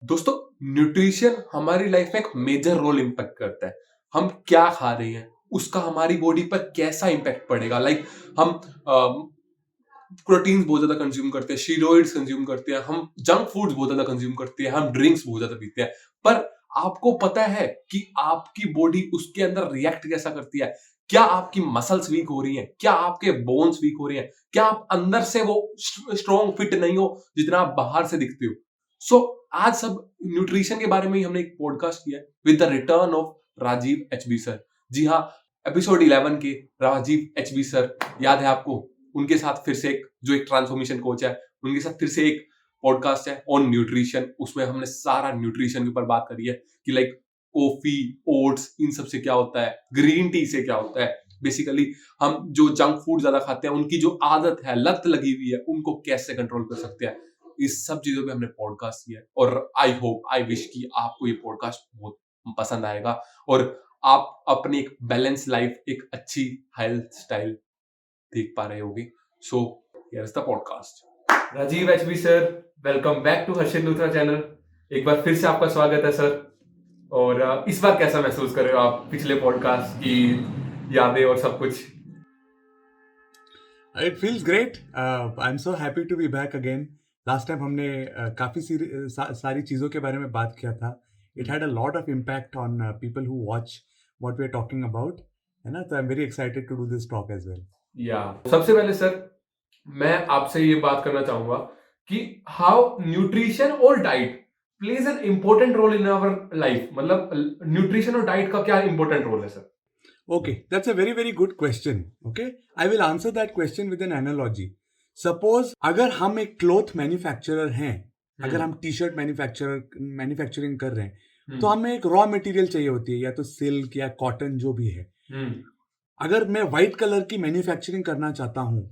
दोस्तों, न्यूट्रिशन हमारी लाइफ में एक मेजर रोल इम्पैक्ट करता है। हम क्या खा रहे हैं उसका हमारी बॉडी पर कैसा इम्पैक्ट पड़ेगा। हम प्रोटीन्स बहुत ज्यादा कंज्यूम करते हैं, स्टीरॉइड्स कंज्यूम करते हैं, हम जंक फूड्स बहुत ज्यादा कंज्यूम करते हैं, हम ड्रिंक्स बहुत ज्यादा पीते हैं। पर आपको पता है कि आपकी बॉडी उसके अंदर रिएक्ट कैसा करती है? क्या आपकी मसल्स वीक हो रही हैं? क्या आपके बोन्स वीक हो रही हैं? क्या आप अंदर से वो स्ट्रॉन्ग फिट नहीं हो जितना आप बाहर से दिखते हो? सो आज सब न्यूट्रिशन के बारे में ही हमने एक पॉडकास्ट किया with the return of Rajiv HB sir. जी हाँ, एपिसोड 11 के राजीव एचबी सर याद है आपको? उनके साथ फिर से एक ट्रांसफॉर्मेशन कोच है, उनके साथ फिर से एक पॉडकास्ट है ऑन न्यूट्रिशन। उसमें हमने सारा न्यूट्रिशन के ऊपर बात करी है कि कॉफी, ओट्स, इन सब से क्या होता है, ग्रीन टी से क्या होता है। बेसिकली हम जो जंक फूड ज्यादा खाते हैं, उनकी जो आदत है, लत लगी हुई है, उनको कैसे कंट्रोल कर सकते हैं। इस सब चीजों पे हमने पॉडकास्ट किया है और आई होप, आई विश कि आपको ये पॉडकास्ट बहुत पसंद आएगा और आप अपनी एक बैलेंस लाइफ, एक अच्छी हेल्थ स्टाइल देख पा रहे होगे। So here is the podcast. Rajiv HB sir, welcome back to Harshit Luthra channel. एक बार फिर से आपका स्वागत है सर। और इस बार कैसा महसूस कर रहे हो आप पिछले पॉडकास्ट की यादें और सब कुछ? It feels great. I'm so happy to be back again. Last time हमने काफी सारी चीजों के बारे में बात किया था. It had a lot of impact on people who watch what we're talking about. है ना? So I'm very excited to do this talk as well. सबसे पहले सर, मैं आपसे ये बात करना चाहूंगा कि हाउ न्यूट्रिशन और diet plays an important role in our life. मतलब न्यूट्रिशन और डाइट का क्या इंपॉर्टेंट रोल है sir? Okay, that's a very very good question. Okay, I will answer that question with an analogy. Suppose अगर हम एक cloth manufacturer हैं, अगर हम टी शर्ट मैन्युफैक्चरिंग कर रहे हैं, तो हमें एक रॉ मटेरियल चाहिए होती है, या तो सिल्क या कॉटन जो भी है। अगर मैं व्हाइट कलर की मैन्युफैक्चरिंग करना चाहता हूँ,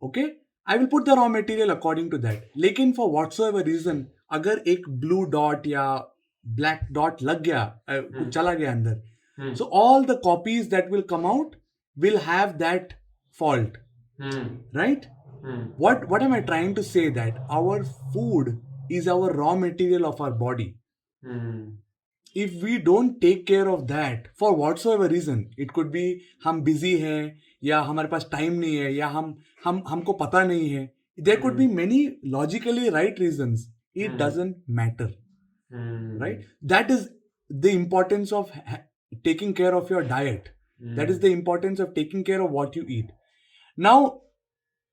okay, I will put the raw material according to that. लेकिन फॉर व्हाट्सोएवर रीजन अगर एक ब्लू डॉट या ब्लैक डॉट लग गया, चला गया अंदर, so all the copies that will come out will have that fault, right? What am I trying to say? That our food is our raw material of our body. If we don't take care of that for whatsoever reason, it could be हम busy हैं, या हमारे पास time नहीं है, या हमको पता नहीं है, there could be many logically right reasons. It doesn't matter, right? That is the importance of taking care of your diet. That is the importance of taking care of what you eat. Now,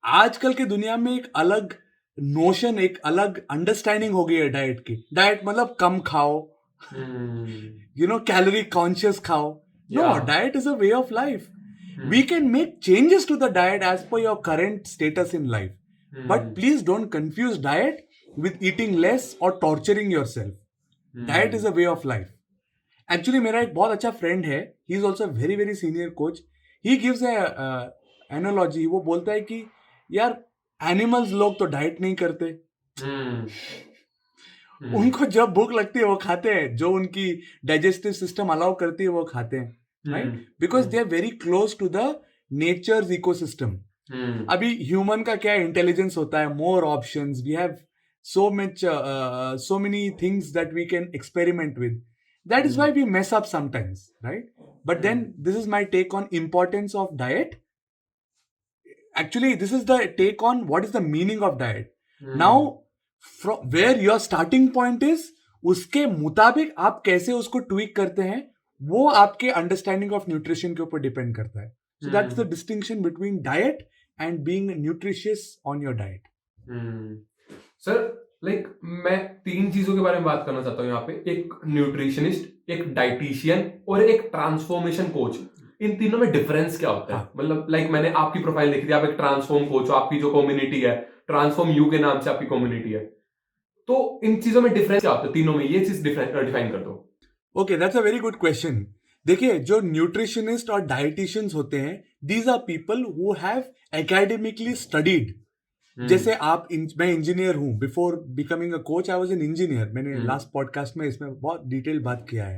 आजकल के दुनिया में एक अलग notion, एक अलग understanding हो गई है डाइट की। डाइट मतलब कम खाओ, कैलोरी कॉन्शियस खाओ। No, diet is a way of life. We can make changes to the diet as per your current status in life. But please don't confuse diet with eating less or torturing yourself. Diet is a way of life. Actually, मेरा एक बहुत अच्छा friend है, he is also very very senior coach. He gives analogy. वो बोलता है कि यार, एनिमल्स लोग तो डाइट नहीं करते. उनको जब भूख लगती है वो खाते हैं, जो उनकी डाइजेस्टिव सिस्टम अलाउ करती है वो खाते हैं, right? Because they are very close to the nature's ecosystem. अभी ह्यूमन का क्या इंटेलिजेंस होता है, more options, we have so many things that we can experiment with. That is why we mess up sometimes, right? But then this is my take on importance of diet. Actually, this is the take on what is the meaning of diet. Now, from where your starting point is, उसके मुताबिक आप कैसे उसको tweak करते हैं, वो आपके understanding of nutrition के ऊपर डिपेंड करता है. So that's the distinction between diet and being nutritious on your diet. Sir, मैं 3 चीजों के बारे में बात करना चाहता हूँ यहाँ पे। एक न्यूट्रिशनिस्ट, एक डाइटिशियन और एक ट्रांसफॉर्मेशन कोच। इन तीनों में डिफरेंस क्या होता है? मतलब मैंने आपकी प्रोफाइल देखी थी, आप एक ट्रांसफॉर्म कोच हो, आपकी जो कम्युनिटी है ट्रांसफॉर्म यू के नाम से आपकी कम्युनिटी है। तो इन चीजों में डिफरेंस क्या होता है तीनों में? ये चीज डिफाइन कर दो। Okay, that's a very good question. देखिए, जो न्यूट्रिशनिस्ट और डाइटिशियंस होते हैं, these are people who have academically studied. जैसे मैं इंजीनियर हूं. Before becoming a coach I was an engineer. मैंने लास्ट पॉडकास्ट में इसमें बहुत डिटेल बात किया है.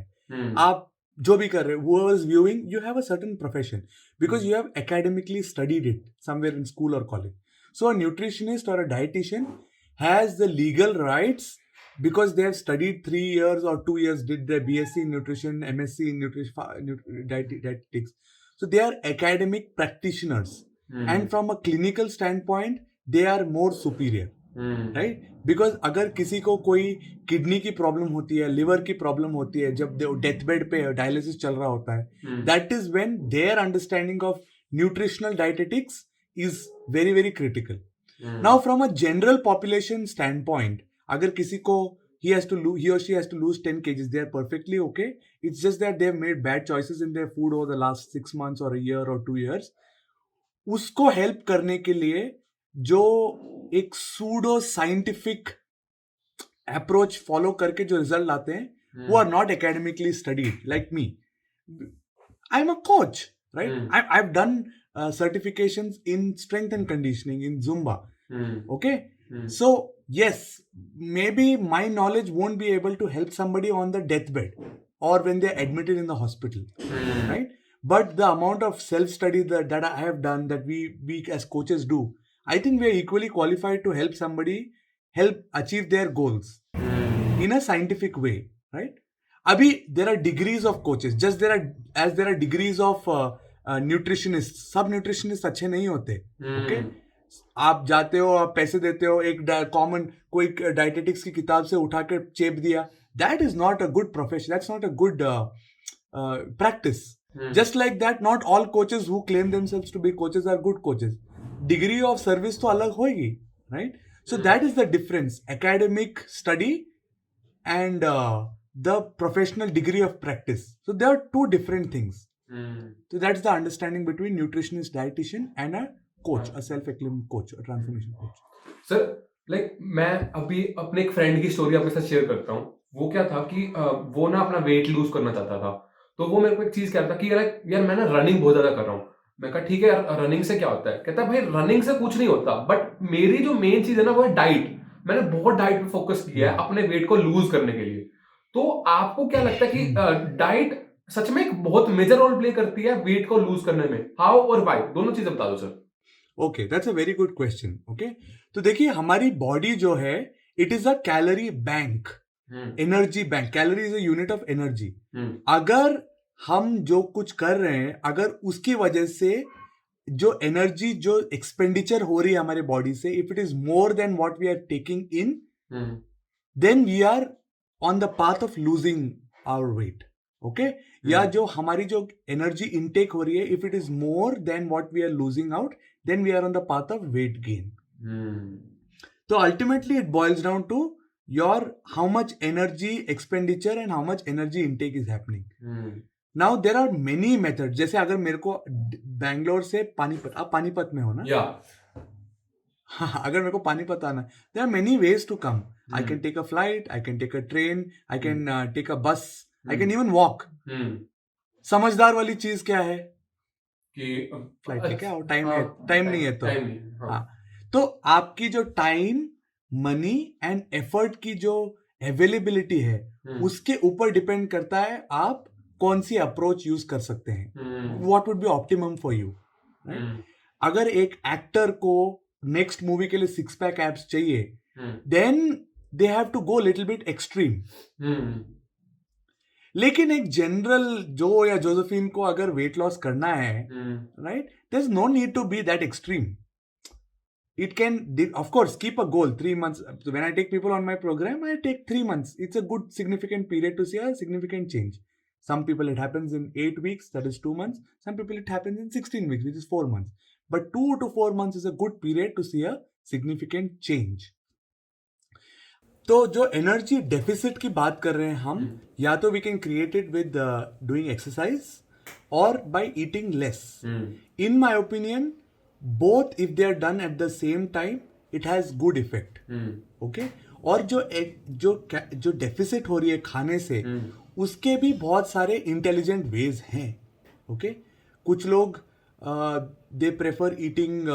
आप जो भी कर रहे हो, whoever is viewing, you have a certain profession because you have academically studied it somewhere in school or college. So a nutritionist or a dietitian has the legal rights because they have studied 3 years or 2 years, did their BSc in nutrition, MSc in dietetics. So they are academic practitioners. And from a clinical standpoint, they are more superior. Right because अगर किसी को कोई kidney की problem होती है, liver की problem होती है, जब डेथ बेड पे डायलिसिस चल रहा होता है, that is when their understanding of nutritional dietetics is very very critical. Now from a general population stand point, अगर किसी को he or she has to lose 10 kgs, they are perfectly okay. It's just that they have made bad choices in their food over the last 6 months or a year or 2 years. उसको help करने के लिए जो एक pseudo scientific approach follow करके जो result लाते हैं, वो are not academically studied like me. I am a coach, right? I have done certifications in strength and conditioning in Zumba. Okay? So, yes, maybe my knowledge won't be able to help somebody on the deathbed or when they're admitted in the hospital, right? But the amount of self-study that I have done, that we as coaches do, I think we are equally qualified to help somebody help achieve their goals in a scientific way, right? Abhi, there are degrees of coaches. Just there are degrees of nutritionist. सब nutritionist अच्छे नहीं होते. Okay, आप जाते हो, आप पैसे देते हो, एक कॉमन कोई डाइटेटिक्स की किताब से उठा के चेप दिया. That is not a good profession. That's not a good practice. Just like that, not all coaches who claim themselves to be coaches are good coaches. Degree of service तो अलग होगी, राइट? So that is the difference. Academic study and the professional degree of practice. So there are two different things. So that's the understanding between nutritionist, dietitian and a coach, a self-acclaimed coach, a transformation coach. Sir, like मैं अभी अपने एक friend की story आपके साथ share करता हूँ. वो क्या था कि वो ना अपना वेट लूज करना चाहता था. तो वो मेरे को एक चीज कह रहा था कि यार मैं ना रनिंग बहुत ज्यादा कर रहा हूँ. मैं कहा ठीक है यार, रनिंग से क्या होता है? कहता है भाई रनिंग से कुछ नहीं होता, बट मेरी जो मेन चीज है ना वो है डाइट. मैंने बहुत डाइट पे फोकस किया है अपने वेट को लूज करने के लिए. तो आपको क्या लगता है कि डाइट सच में एक बहुत मेजर रोल प्ले करती है वेट को लूज करने में? हाउ और व्हाई, दोनों चीजें बता दो sir. Okay, that's a very good question. Okay, तो देखिए, हमारी बॉडी जो है, it is a calorie bank, energy bank. Calorie is a unit of energy. अगर हम जो कुछ कर रहे हैं, अगर उसकी वजह से जो एनर्जी जो एक्सपेंडिचर हो रही है हमारे बॉडी से, if it is more than what we are taking in, then we are on the path of losing our weight. Okay, या जो हमारी जो एनर्जी इनटेक हो रही है, if it is more than what we are losing out, then we are on the path of weight gain. तो ultimately it boils down to your how much energy expenditure and how much energy intake is happening. Now there are many method. जैसे अगर मेरे को बैंगलोर से पानीपत, आप पानीपत में हो ना? हाँ, अगर मेरे को पानीपत आना, there are many ways to come. I can take a flight, I can take a train, I can take a bus, I can even walk. समझदार वाली चीज क्या है कि फ्लाइट लेके आओ. टाइम नहीं है तो. हाँ, तो आपकी जो टाइम, मनी एंड एफर्ट की जो अवेलेबिलिटी है, उसके ऊपर डिपेंड करता है आप कौन सी अप्रोच यूज कर सकते हैं. What would be optimum for you. अगर एक एक्टर को नेक्स्ट मूवी के लिए 6 पैक एब्स चाहिए, then they have to go little bit extreme. लेकिन एक जनरल जो या जोसेफिन को अगर वेट लॉस करना है, right, there is no need to be that extreme. It can, of course, keep a goal. 3 months. So when I take people on my program, I take 3 months. It's a good significant period to see a significant change. Some people it happens in 8 weeks, that is 2 months. Some people it happens in 16 weeks, which is 4 months. But 2 to 4 months is a good period to see a significant change. तो जो energy deficit की बात कर रहे हैं हम, या तो we can create it with doing exercise और by eating less. In my opinion, both if they are done at the same time, it has good effect. Okay? और जो डेफिसिट हो रही है खाने से, उसके भी बहुत सारे इंटेलिजेंट वेज हैं. ओके, कुछ लोग they prefer eating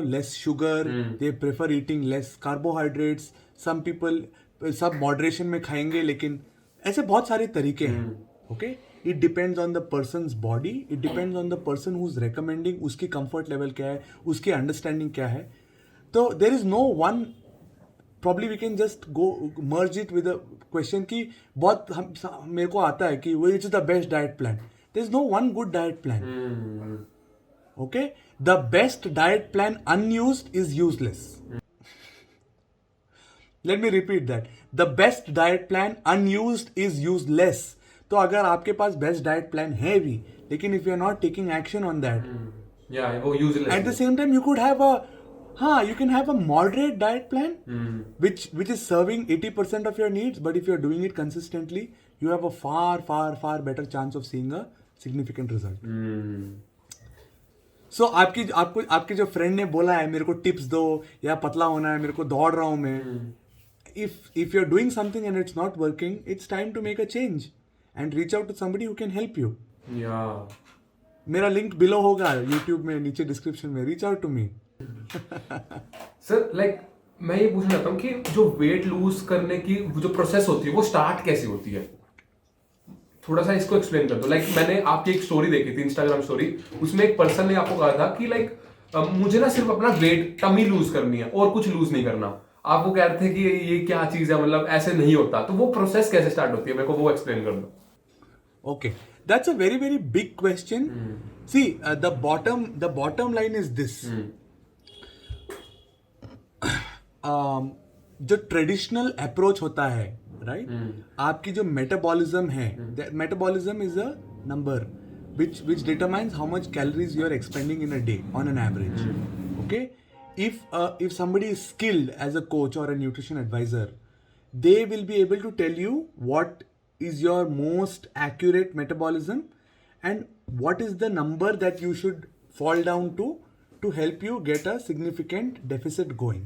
less sugar, they prefer eating less carbohydrates. Some people सब मॉडरेशन में खाएंगे, लेकिन ऐसे बहुत सारे तरीके हैं. Okay, it depends on the person's body, it depends on the person who's recommending, उसकी comfort level क्या है, उसकी understanding क्या है. तो there is no one probably we can just go merge it with a question कि बहुत मेरे को आता है कि which is the best diet plan. There is no one good diet plan. Okay, the best diet plan unused is useless. Let me repeat that. The best diet plan unused is useless. तो अगर आपके पास best diet plan है भी, लेकिन if you are not taking action on that, वो useless. at the same time you could have you can have a moderate diet plan which is serving 80% of your needs, but if you're doing it consistently you have a far better chance of seeing a significant result. So आपके जो friend ने बोला है मेरे को tips दो या पतला होना है, मेरे को दौड़ रहा हूं मैं, if you're doing something and it's not working, it's time to make a change and reach out to somebody who can help you. मेरा लिंक बिलो होगा YouTube में नीचे डिस्क्रिप्शन में, reach out to me. Sir like मैं ये पूछना चाहता हूँ कि जो वेट लूज करने की जो प्रोसेस होती है वो स्टार्ट कैसे होती है, थोड़ा सा इसको एक्सप्लेन कर दो. लाइक मैंने आपकी एक स्टोरी देखी थी, इंस्टाग्राम स्टोरी, उसमें एक पर्सन ने आपको कहा था कि लाइक मुझे ना सिर्फ अपना वेट टमी लूज करनी है और कुछ लूज नहीं करना. आप वो कह रहे थे कि ये क्या चीज है, मतलब ऐसे नहीं होता, तो वो प्रोसेस कैसे स्टार्ट होती है, मेरे को वो एक्सप्लेन कर दो. Okay, that's a very big question. See, the bottom line is this. जो ट्रेडिशनल अप्रोच होता है, राइट, आपकी जो मेटाबॉलिज्म है, metabolism is a number which determines how much calories you are expending in a day on an average. Okay, if somebody is skilled as a coach or a nutrition advisor, they will be able to tell you what is your most accurate metabolism and what is the number that you should fall down to help you get a significant deficit going.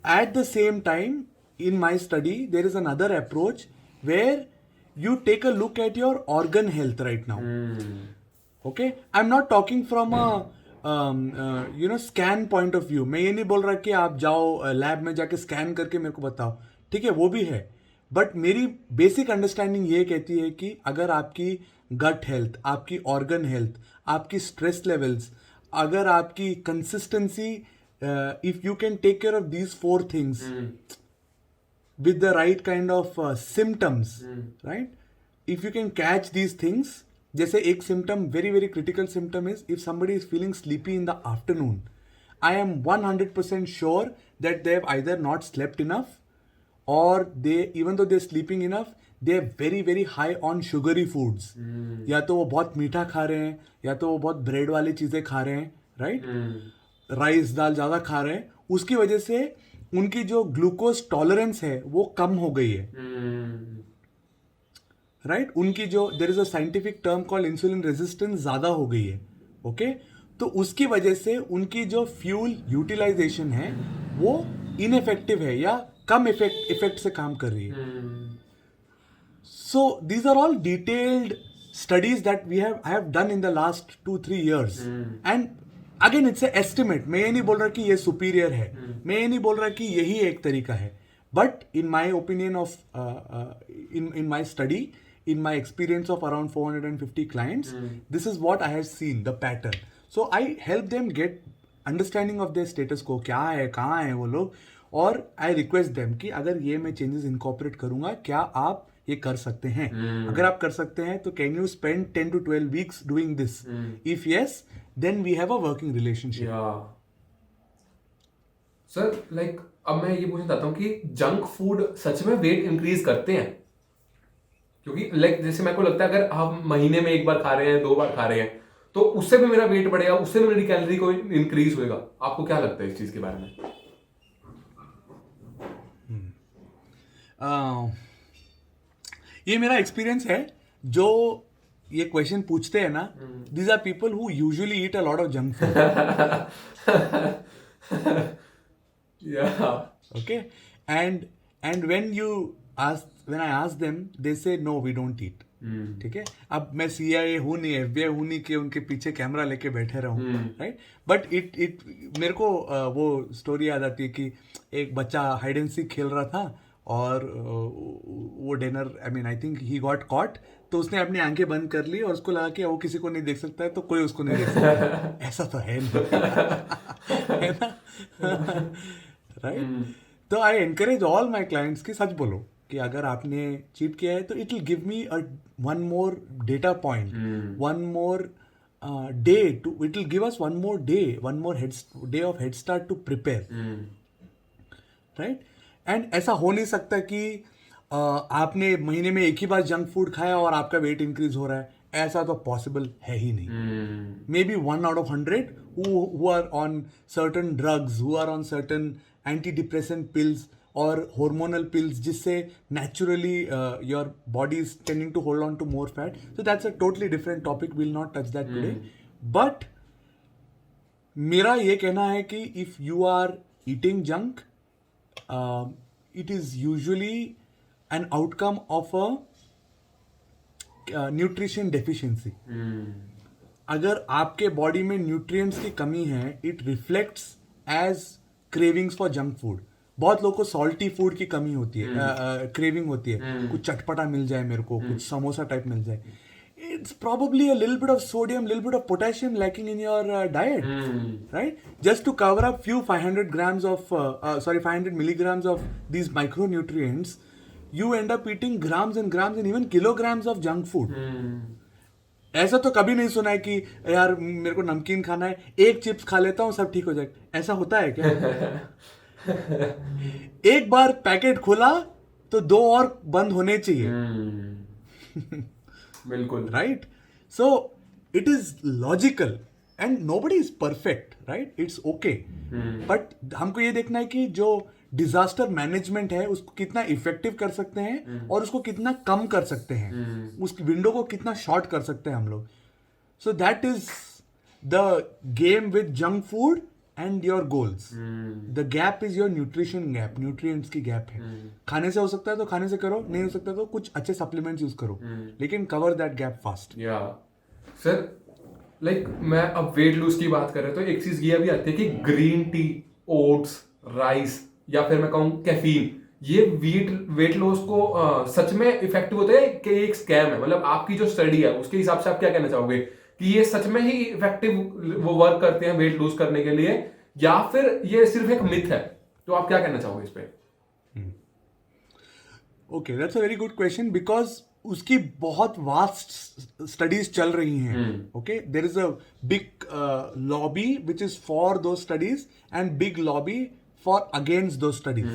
At the same time, in my study, there is another approach where you take a look at your organ health right now. Okay, I'm not talking from a scan point of view. मैं ये नहीं बोल रहा कि आप जाओ lab में जाके स्कैन करके मेरे को बताओ, ठीक है, वो भी है, बट मेरी बेसिक अंडरस्टैंडिंग ये कहती है कि अगर आपकी गट हेल्थ, आपकी ऑर्गन हेल्थ, आपकी स्ट्रेस लेवल्स, अगर आपकी consistency, if you can take care of these 4 things with the right kind of symptoms, right? If you can catch these things, जैसे एक symptom, very critical symptom is if somebody is feeling sleepy in the afternoon, I am 100% sure that they have either not slept enough or they, even though they're sleeping enough, they are very high on sugary foods. या तो वो बहुत मीठा खा रहे हैं, या तो वो बहुत ब्रेड वाली चीजें खा रहे हैं, राइट, राइस दाल ज्यादा खा रहे हैं, उसकी वजह से उनकी जो ग्लूकोज टॉलरेंस है वो कम हो गई है, राइट, उनकी जो there is a scientific term called insulin resistance ज्यादा हो गई है. ओके, तो उसकी वजह से उनकी जो फ्यूल यूटिलाइजेशन है वो इनइफेक्टिव है या कम इफेक्ट से काम कर रही है. So these are all detailed studies that I have done in the last 2-3 years, and again it's a estimate. मैं ये नहीं बोल रहा कि ये सुपीरियर है, मैं ये नहीं बोल रहा कि यही एक तरीका है, but in my opinion of in my study, in my experience of around 450 clients, this is what I have seen, the pattern. So I help them get understanding of their status quo, क्या है, कहाँ है वो लोग, और I request them कि अगर ये मैं changes incorporate करूँगा, क्या आप ये कर सकते हैं? अगर आप कर सकते हैं तो can you spend 10 to 12 weeks doing this? If yes, then we have a working relationship. Sir like अब मैं ये पूछना चाहता हूँ कि जंक फूड सच में वेट इंक्रीज करते हैं? क्योंकि लाइक जैसे मेरे को लगता है अगर आप महीने में 1 बार खा रहे हैं, 2 बार खा रहे हैं, तो उससे भी मेरा वेट बढ़ेगा, उससे भी मेरी कैलोरी को इंक्रीज होएगा. आपको क्या लगता है इस चीज के बारे में? ये मेरा एक्सपीरियंस है. जो ये क्वेश्चन पूछते हैं ना, these are people who usually eat a lot of junk food. Okay, and when I ask them, they say no, we don't eat. ठीक है, अब मैं CIA हूँ नहीं, FBI हूँ नहीं कि उनके पीछे कैमरा लेके बैठे रहूँ, राइट, बट इट मेरे को वो स्टोरी याद आती है कि एक बच्चा हाइड एंड सीक खेल रहा था और वो dinner, I mean I think he got caught, तो उसने अपनी आंखें बंद कर ली और उसको लगा कि वो किसी को नहीं देख सकता है तो कोई उसको नहीं देख सकता. ऐसा तो है नहीं, है ना, राइट. तो I encourage all my clients कि सच बोलो कि अगर आपने चीट किया है तो it will give me one more data point, one more day too, it will give us one more day of head start to prepare, right. And ऐसा हो नहीं सकता कि आपने महीने में एक ही बार जंक फूड खाया और आपका वेट इंक्रीज हो रहा है. ऐसा तो पॉसिबल है ही नहीं. May be 1 out of 100 who are on certain drugs, who are on certain antidepressant pills or hormonal pills जिससे naturally your body is tending to hold on to more fat. So that's a totally different topic. We'll not touch that today. But मेरा ये कहना है कि if you are eating junk, it is usually an outcome of a nutrition deficiency. अगर आपके body में nutrients की कमी है, it reflects as cravings for junk food. बहुत लोगों को सॉल्टी फूड की कमी होती है, क्रेविंग होती है, कुछ चटपटा मिल जाए मेरे को, कुछ समोसा टाइप मिल जाए. It's probably a little bit of sodium, little bit of potassium lacking in your diet, right? Just to cover up few 500 milligrams of these micronutrients, you end up eating grams and grams and even kilograms of junk food. ऐसा तो कभी नहीं सुना है कि यार मेरे को नमकीन खाना है, एक चिप्स खा लेता हूँ सब ठीक हो जाएगा. ऐसा होता है क्या? एक बार पैकेट खोला तो 2 और बंद होने चाहिए. बिल्कुल. Right. So it is logical and nobody is perfect, right. It's okay. But हमको ये देखना है कि जो डिजास्टर मैनेजमेंट है उसको कितना इफेक्टिव कर सकते हैं और उसको कितना कम कर सकते हैं, उस विंडो को कितना शॉर्ट कर सकते हैं हम लोग. सो that is the game with junk food and your goals. The gap is your nutrition gap, nutrients की गैप है. खाने से हो सकता है तो खाने से करो, नहीं हो सकता तो कुछ अच्छे सप्लीमेंट्स यूज करो, लेकिन कवर दैट गैप फास्ट. या सर, लाइक मैं अब वेट लूज की बात कर रहे तो एक चीज ये भी आती है कि ग्रीन टी, ओट्स, राइस या फिर मैं कहूँ कैफीन, ये वेट लॉस को सच में इफेक्टिव होते हैं कि एक स्कैम है? मतलब आपकी जो स्टडी है उसके हिसाब से आप क्या कहना चाहोगे कि ये सच में ही इफेक्टिव वो वर्क करते हैं वेट लूज करने के लिए, या फिर ये सिर्फ एक मिथ है? तो आप क्या कहना चाहोगे इस पे? Okay, that's a very good question because उसकी बहुत वास्ट स्टडीज चल रही हैं. Okay, there is a big lobby which is for those studies and big lobby for against those studies,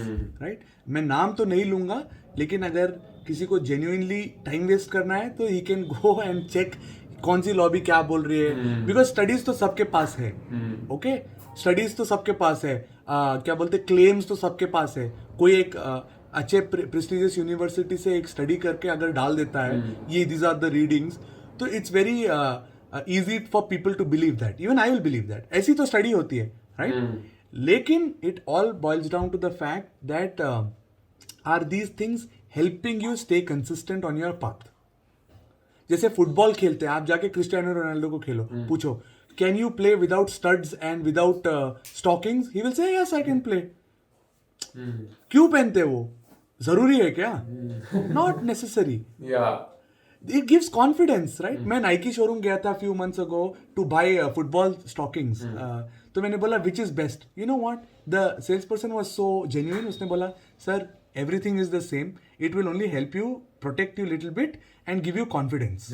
right. मैं नाम तो नहीं लूंगा, लेकिन अगर किसी को जेन्युइनली टाइम वेस्ट करना है तो he can go and check कौन सी लॉबी क्या बोल रही है, बिकॉज स्टडीज तो सबके पास है. ओके, स्टडीज तो सबके पास है, क्या बोलते, क्लेम्स तो सबके पास है. कोई एक अच्छे प्रेस्टिजियस यूनिवर्सिटी से एक स्टडी करके अगर डाल देता है ये दीज आर द रीडिंग्स, तो it's very easy for people to believe that. Even I will believe that. ऐसी तो स्टडी होती है, राइट. लेकिन it all boils down to the fact that are these things helping you stay consistent on your path. जैसे football खेलते हैं, आप जाके क्रिस्टियानो रोनाल्डो को खेलो, पूछो can you play without studs and without stockings, he will say yes I can play. क्यों पहनते वो? जरूरी है क्या? Not necessary. It gives confidence, right? मैं नाइकी शोरूम गया था few months ago to buy football stockings. तो मैंने बोला which is best? You know what? The salesperson was so genuine. उसने बोला sir, everything is the same. It will only help you, protect you little bit and give you confidence.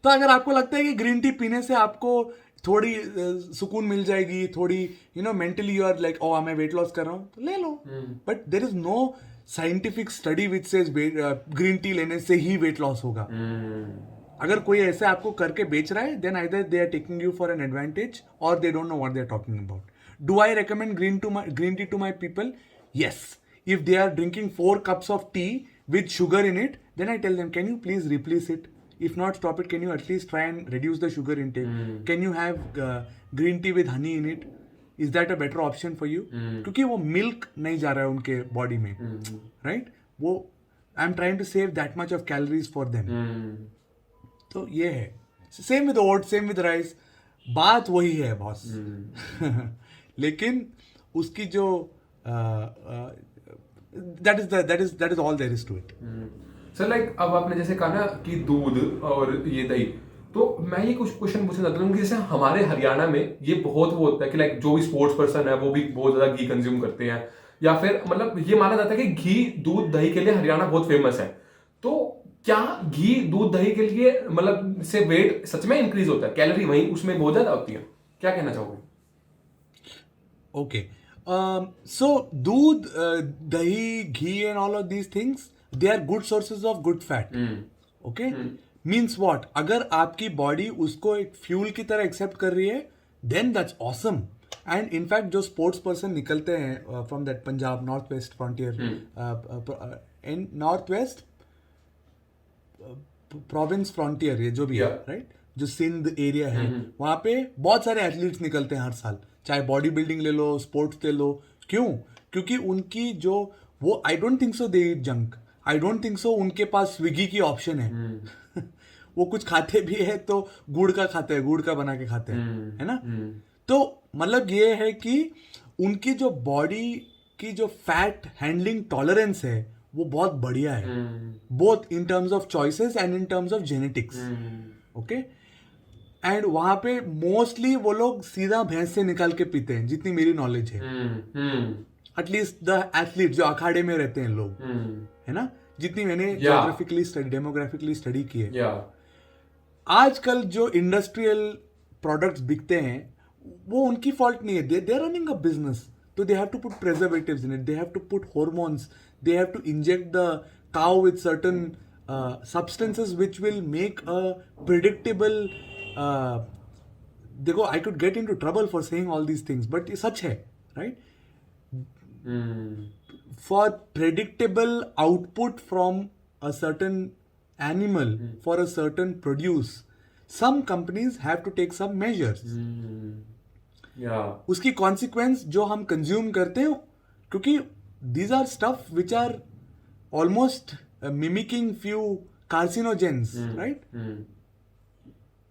तो अगर आपको लगता है कि ग्रीन टी पीने से आपको थोड़ी सुकून मिल जाएगी, थोड़ी mentally you are like oh मैं वेट लॉस कर रहा हूँ, तो ले लो. But there is no scientific study which says green tea लेने से ही वेट लॉस होगा. अगर कोई ऐसे आपको करके बेच रहा है, then either they are taking you for an advantage और they don't know what they are talking about. Do I recommend green tea to my people? Yes. If they are drinking 4 cups of tea with sugar in it, then I tell them, can you please replace it? If not, stop it. Can you at least try and reduce the sugar intake? Can you have green tea with honey in it? Is that a better option for you? क्योंकि वो milk नहीं जा रहा है उनके body में, right. वो I am trying to save that much of calories for them. तो ये है. Same with oat, same with rice, बात वही है बॉस. लेकिन उसकी जो that is all there is to it. Sir like अब आपने जैसे कहा ना कि दूध और ये दही, तो मैं ये कुछ क्वेश्चन पूछना चाहता हूँ कि जैसे हमारे हरियाणा में ये बहुत वो होता है कि लाइक जो भी स्पोर्ट्स पर्सन है वो भी बहुत ज्यादा घी कंज्यूम करते हैं, या फिर मतलब ये माना जाता है कि घी दूध दही के लिए हरियाणा बहुत फेमस है। तो क्या घी दूध दही के लिए मतलब से वेट सच में इंक्रीज होता है, कैलोरी वहीं उसमें बहुत ज्यादा होती है, क्या कहना चाहोगे? Okay. So दूध, dahi, ghee and all of these things, they are good sources of good fat. Okay? Means what? अगर आपकी बॉडी उसको एक फ्यूल की तरह एक्सेप्ट कर रही है, then that's awesome. And in fact जो स्पोर्ट्स पर्सन निकलते हैं from that Punjab north west frontier, in north west province frontier, ये जो भी है, Yeah. राइट, जो सिंध एरिया है, वहाँ पे बहुत सारे एथलीट्स निकलते हैं हर साल, चाहे बॉडी बिल्डिंग ले लो, स्पोर्ट्स ले लो। क्यों? क्योंकि उनकी जो वो, I don't think so they eat junk, I don't think so उनके पास स्विगी की ऑप्शन है। वो कुछ खाते भी है तो गुड़ का खाते हैं, गुड़ का बना के खाते हैं, है ना? तो मतलब ये है कि उनकी जो बॉडी की जो फैट हैंडलिंग टॉलरेंस है वो बहुत बढ़िया है, both in terms of choices and in terms of genetics. Okay, and वहां पे मोस्टली वो लोग सीधा भैंस से निकाल के पीते हैं, जितनी मेरी नॉलेज है, एटलीस्ट द एथलीट जो अखाड़े में रहते हैं लोग, है ना, जितनी मैंने ज्योग्राफिकली डेमोग्राफिकली स्टडी की है। आजकल जो इंडस्ट्रियल प्रोडक्ट्स बिकते हैं वो उनकी फॉल्ट नहीं है, they are running a business, तो they have to put preservatives in it, they have to put hormones, they have to inject the cow with certain substances which will make a predictable देखो, I could get into trouble for saying all these things, but ये सच है, right? For predictable output from a certain animal, for a certain produce, some companies have to take some measures. उसकी consequence जो हम consume करते हैं, क्योंकि these are stuff which are almost mimicking few carcinogens, right?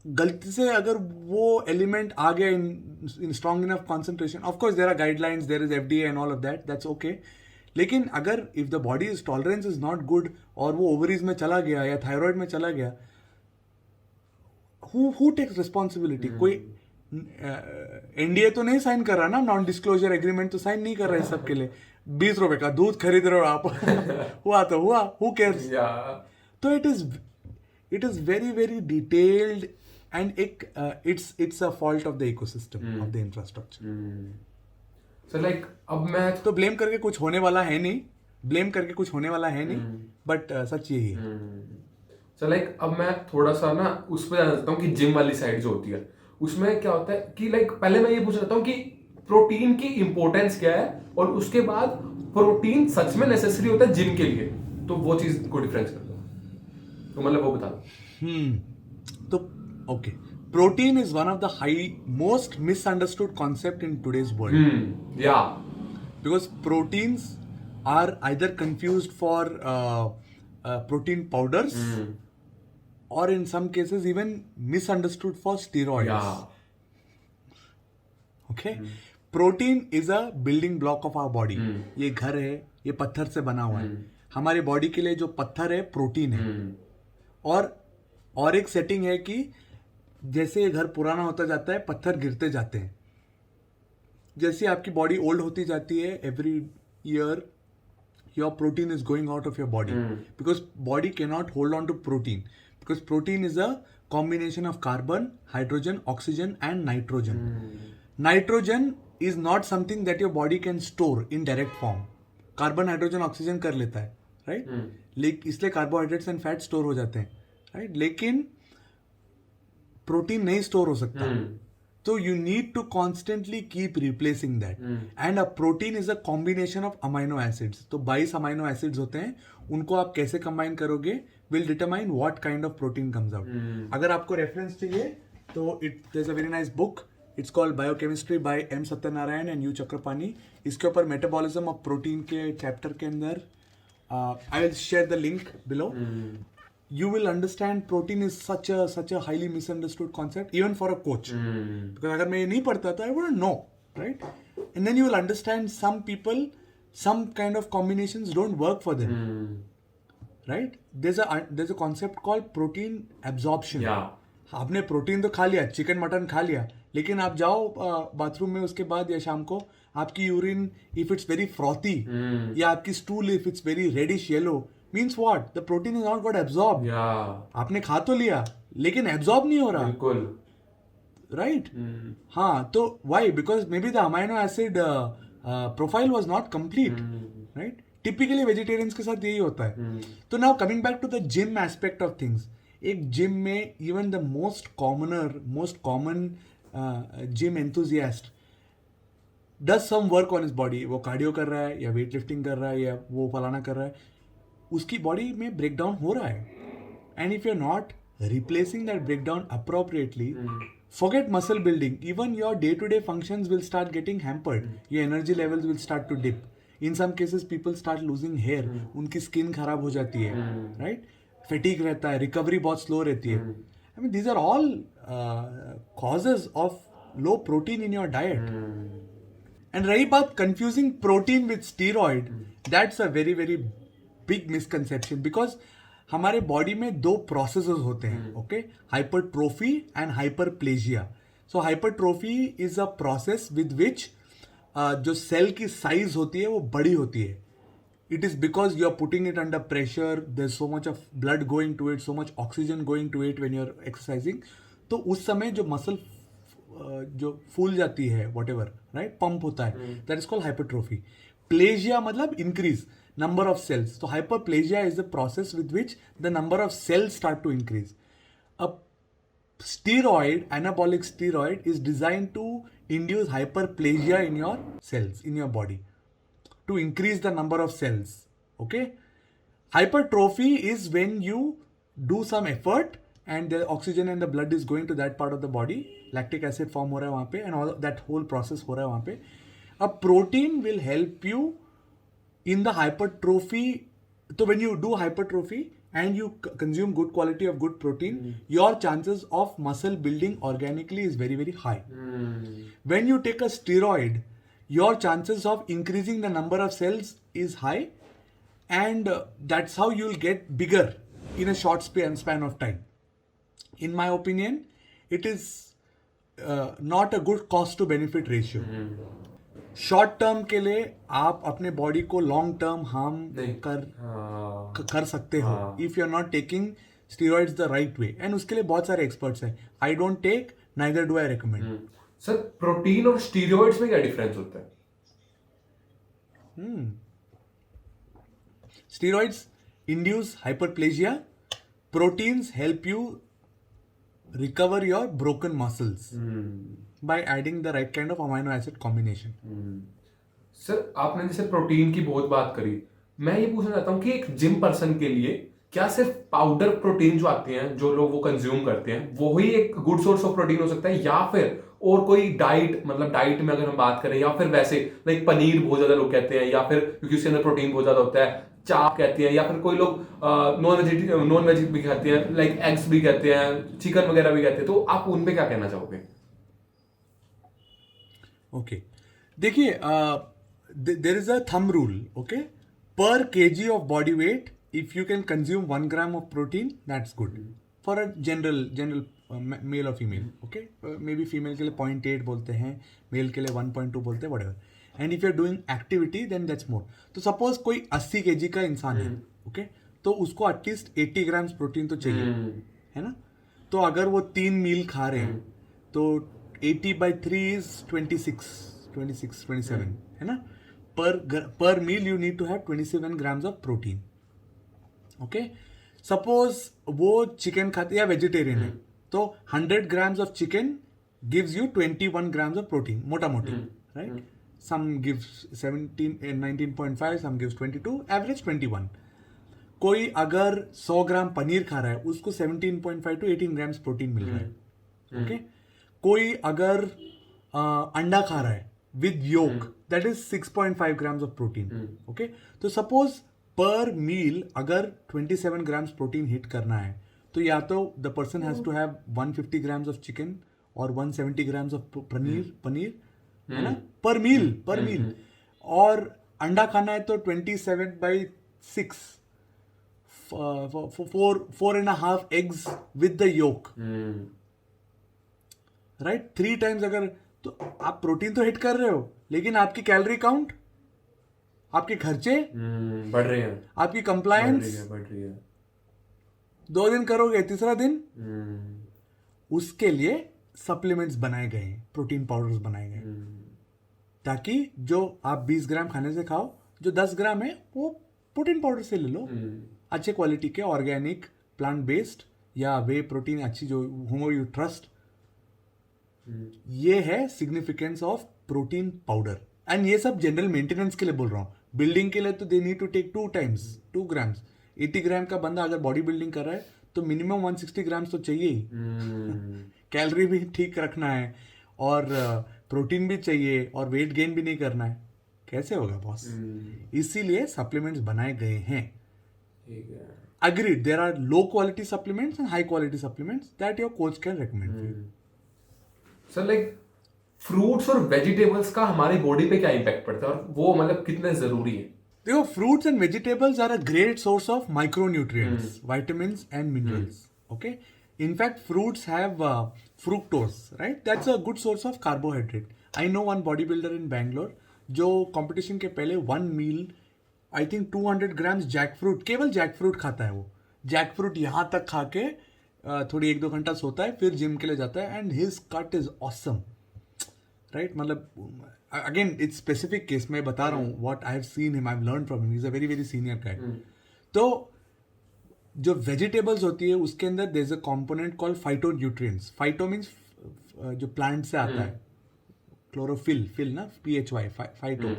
गलती से अगर वो एलिमेंट आ गया in strong enough concentration, of course there are guidelines, there is FDA and all of that, that's okay. लेकिन अगर if the body's tolerance is not good और वो ovaries में चला गया या थायराइड में चला गया, who takes responsibility? कोई एनडीए तो नहीं साइन कर रहा ना, नॉन डिस्क्लोजर एग्रीमेंट तो साइन नहीं कर रहा है सबके लिए। 20 रुपए का दूध खरीद रहे हो आप, हुआ तो हुआ, हु केयर्स? तो it is very very detailed and it's a fault of the ecosystem of the infrastructure. So like अब मैं तो ब्लेम करके कुछ होने वाला है नहीं, बट सच यही है। सो लाइक अब मैं थोड़ा सा ना उस पर जाना चाहता हूँ कि जिम वाली साइड जो होती है उसमें क्या होता है कि लाइक पहले मैं ये पूछ चाहता हूँ कि प्रोटीन की इंपॉर्टेंस क्या है, और उसके बाद प्रोटीन सच में नेसेसरी होता है जिम के लिए, तो वो चीज को डिफरेंस कर दो, तो मतलब वो बता दो। तो okay, protein is one of the most misunderstood concept in today's world. या because proteins are either confused for protein powders or in some cases even misunderstood for steroids. Okay? Protein is a building block of our body. ये घर है, ये पत्थर से बना हुआ है। हमारे बॉडी के लिए जो पत्थर है प्रोटीन है। और एक सेटिंग है कि जैसे ये घर पुराना होता जाता है, पत्थर गिरते जाते हैं। जैसे आपकी बॉडी ओल्ड होती जाती है, every year your protein is going out of your body, because body cannot hold on to protein, because protein is a combination of carbon, hydrogen, oxygen and nitrogen. Nitrogen is not something that your body can store in direct form. Carbon, hydrogen, oxygen कर लेता है, right? इसलिए carbohydrates and fat store हो जाते हैं, right? लेकिन protein नहीं store हो सकता, तो you need to constantly keep replacing that. And a protein is a combination of amino acids. तो 22 amino acids होते हैं, उनको आप कैसे combine करोगे will determine what kind of protein comes out. अगर आपको reference चाहिए तो there's a very nice book. It's called Biochemistry by M. Satyanarayan and U. Chakrapani. इसके ऊपर metabolism of protein के chapter के अंदर I will share the link below. You will understand protein is such a highly misunderstood concept even for a coach. Because अगर मैं ये नहीं पढ़ता तो I wouldn't know, right? And then you will understand some people, some kind of combinations don't work for them, right? There's a concept called protein absorption. आपने protein तो खा लिया, चिकन मटन खा लिया, लेकिन आप जाओ बाथरूम में उसके बाद या शाम को, आपकी urine if it's very frothy या आपकी stool if it's very reddish yellow, means what, the protein is not got absorb. या आपने खा तो लिया लेकिन एब्जॉर्ब नहीं हो रहा, बिल्कुल. राइट. हाँ, तो why? Because maybe the amino acid profile was not complete, right. Typically vegetarians के साथ यही होता है. तो now coming back to the gym aspect of things, एक जिम में even the most common gym enthusiast does some work on his body. वो cardio कर रहा है या वेट लिफ्टिंग कर रहा है या वो फलाना कर रहा है, उसकी बॉडी में ब्रेकडाउन हो रहा है. And if you are not replacing that breakdown appropriately, forget muscle building, even your day-to-day functions will start getting hampered. Your energy levels will start to dip. In some cases people start losing hair, उनकी skin खराब हो जाती है, right? Fatigue रहता है, recovery बहुत slow रहती है. I mean, these are all causes of low protein in your diet. And रही बात confusing protein with steroid, that's a very very big misconception, because हमारे बॉडी में दो प्रोसेसेस होते हैं, okay, hypertrophy and hyperplasia. So hypertrophy is a process with which जो cell की size होती है वो बड़ी होती है. It is because you are putting it under pressure, there is so much of blood going to it, so much oxygen going to it when you are exercising. तो उस समय जो मसल जो फूल जाती है, वॉट एवर, राइट, पंप होता है, that is called hypertrophy. Plegia मतलब increase number of cells. So hyperplasia is the process with which the number of cells start to increase. A steroid, anabolic steroid, is designed to induce hyperplasia in your cells, in your body, to increase the number of cells. Okay? Hypertrophy is when you do some effort and the oxygen and the blood is going to that part of the body, lactic acid form हो रहा है वहाँ पे, and all that whole process हो रहा है वहाँ पे. A protein will help you in the hypertrophy. So when you do hypertrophy and you consume good quality of good protein, your chances of muscle building organically is very very high. When you take a steroid, your chances of increasing the number of cells is high, and that's how you'll get bigger in a short span of time. In my opinion, it is not a good cost to benefit ratio. Short term के लिए आप अपने body को long term harm कर सकते हो if you are not taking steroids the right way, and उसके लिए बहुत सारे एक्सपर्ट्स हैं. I don't take, neither do I recommend. Sir, protein और स्टीरॉइड्स में क्या डिफरेंस होता है? Steroids induce hyperplasia, proteins help you recover your broken muscles by adding the right kind of amino acid combination. Sir, आपने जैसे protein की बहुत बात करी, मैं ये पूछना चाहता हूँ कि एक जिम पर्सन के लिए क्या सिर्फ पाउडर प्रोटीन जो आते हैं, जो लोग वो कंज्यूम करते हैं, वो ही एक गुड सोर्स ऑफ प्रोटीन हो सकता है, या फिर और कोई डाइट, मतलब डाइट में अगर हम बात करें, या फिर वैसे लाइक पनीर बहुत ज्यादा लोग कहते हैं, या फिर क्योंकि उसके अंदर प्रोटीन बहुत ज्यादा होता है, चाप कहते हैं, या फिर कोई लोग नॉन वेज भी कहते हैं, लाइक एग्स भी कहते हैं, चिकन वगैरह भी कहते हैं, तो आप उन पे क्या कहना चाहोगे? ओके, देखिए, there is a thumb rule, okay, per KG of body weight if you can consume 1 gram of protein, that's good for a general male or female. Okay, maybe female के लिए 0.8 बोलते हैं, male के लिए 1.2 बोलते हैं, whatever. And if you're doing activity, then that's more. तो suppose कोई 80 kg का इंसान है, okay, तो उसको एटलीस्ट 80 ग्राम्स प्रोटीन तो चाहिए, है ना. तो अगर वो 3 मील खा रहे हैं तो 80/3 is 27, है ना. पर मील you need to have 27 grams of protein. Okay, suppose वो चिकन खाते या वेजिटेरियन है, तो 100 grams of chicken gives you 21 grams of protein, मोटा मोटी, राइट. सम गिव्स 19.5, सम गिव्स 22, एवरेज 21. कोई अगर 100 ग्राम पनीर खा रहा है, उसको 17.5 to 18 grams प्रोटीन मिल रहा है. ओके, कोई अगर अंडा खा रहा है with yolk, that is 6.5 grams of protein. Okay, तो सपोज पर मील अगर 27 grams प्रोटीन हिट करना है, तो या तो the person has to have 150 grams of chicken और 170 grams ऑफ पनीर, है ना, पर मील. और अंडा खाना है तो 27/6, 4.5 eggs with the yolk. Right 3 times अगर, तो आप प्रोटीन तो हिट कर रहे हो, लेकिन आपकी कैलोरी काउंट, आपके खर्चे, बढ़ रहे हैं, आपकी कंप्लायंस, बढ़ रही है। 2 दिन करोगे, तीसरा दिन उसके लिए सप्लीमेंट्स बनाए गए हैं, प्रोटीन पाउडर्स बनाए गए, ताकि जो आप 20 ग्राम खाने से खाओ, जो 10 ग्राम है वो प्रोटीन पाउडर से ले लो, अच्छे क्वालिटी के ऑर्गेनिक प्लांट बेस्ड या वे प्रोटीन अच्छी, जो होमो यू ट्रस्ट। ये है significance of protein powder. And ये सब जनरल मेंटेनेंस के लिए बोल रहा हूँ, बिल्डिंग के लिए तो they need to take 2 times 2 grams. 80 gram का बंदा अगर बॉडी बिल्डिंग कर रहा है तो मिनिमम 160 ग्राम्स तो चाहिए ही। कैलोरी भी ठीक रखना है और प्रोटीन भी चाहिए और वेट गेन भी नहीं करना है, कैसे होगा बॉस? इसीलिए सप्लीमेंट्स बनाए गए हैं। Agreed, there are low quality supplements and high quality supplements that your coach can recommend for you. Sir like fruits और वेजिटेबल्स का हमारी बॉडी पे क्या इम्पैक्ट पड़ता है और वो मतलब कितने जरूरी है? देखो, fruits and vegetables are a great source of micronutrients, vitamins and minerals. Okay, in fact, fruits have fructose, right? That's a good source of carbohydrate. I know one bodybuilder in Bangalore जो competition के पहले 1 meal, I think 200 grams jackfruit, केवल jackfruit खाता है वो। Jackfruit यहाँ तक खा के थोड़ी 1-2 घंटा सोता है, फिर जिम के लिए जाता है, and his cut is awesome, right? मतलब अगेन इट्स स्पेसिफिक केस, मैं बता रहा हूँ what I have seen him, I have learn from him, he is a very very senior guy. तो जो वेजिटेबल्स होती है उसके अंदर there is a component called phytonutrients. Phyto means जो प्लांट से आता है, क्लोरोफिल, फिल ना, PHY, फाइटो।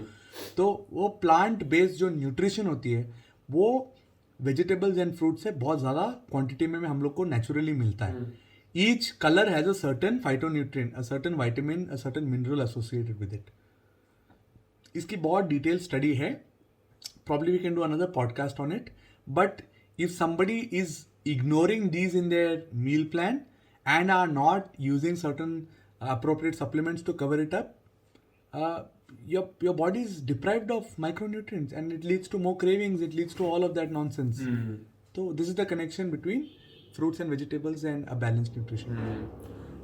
तो वो प्लांट बेस्ड जो न्यूट्रिशन होती है वो वेजिटेबल्स एंड फ्रूट से बहुत ज़्यादा क्वांटिटी में हम लोग को नेचुरली मिलता है। Each colour has a certain phytonutrient, a certain vitamin, a certain mineral associated with it. इसकी बहुत डिटेल स्टडी है, probably we can do another podcast on it, but if somebody is ignoring these in their meal plan and are not using certain appropriate supplements to cover it up, your body is deprived of micronutrients and it leads to more cravings, it leads to all of that nonsense. So this is the connection between fruits and vegetables and a balanced nutrition.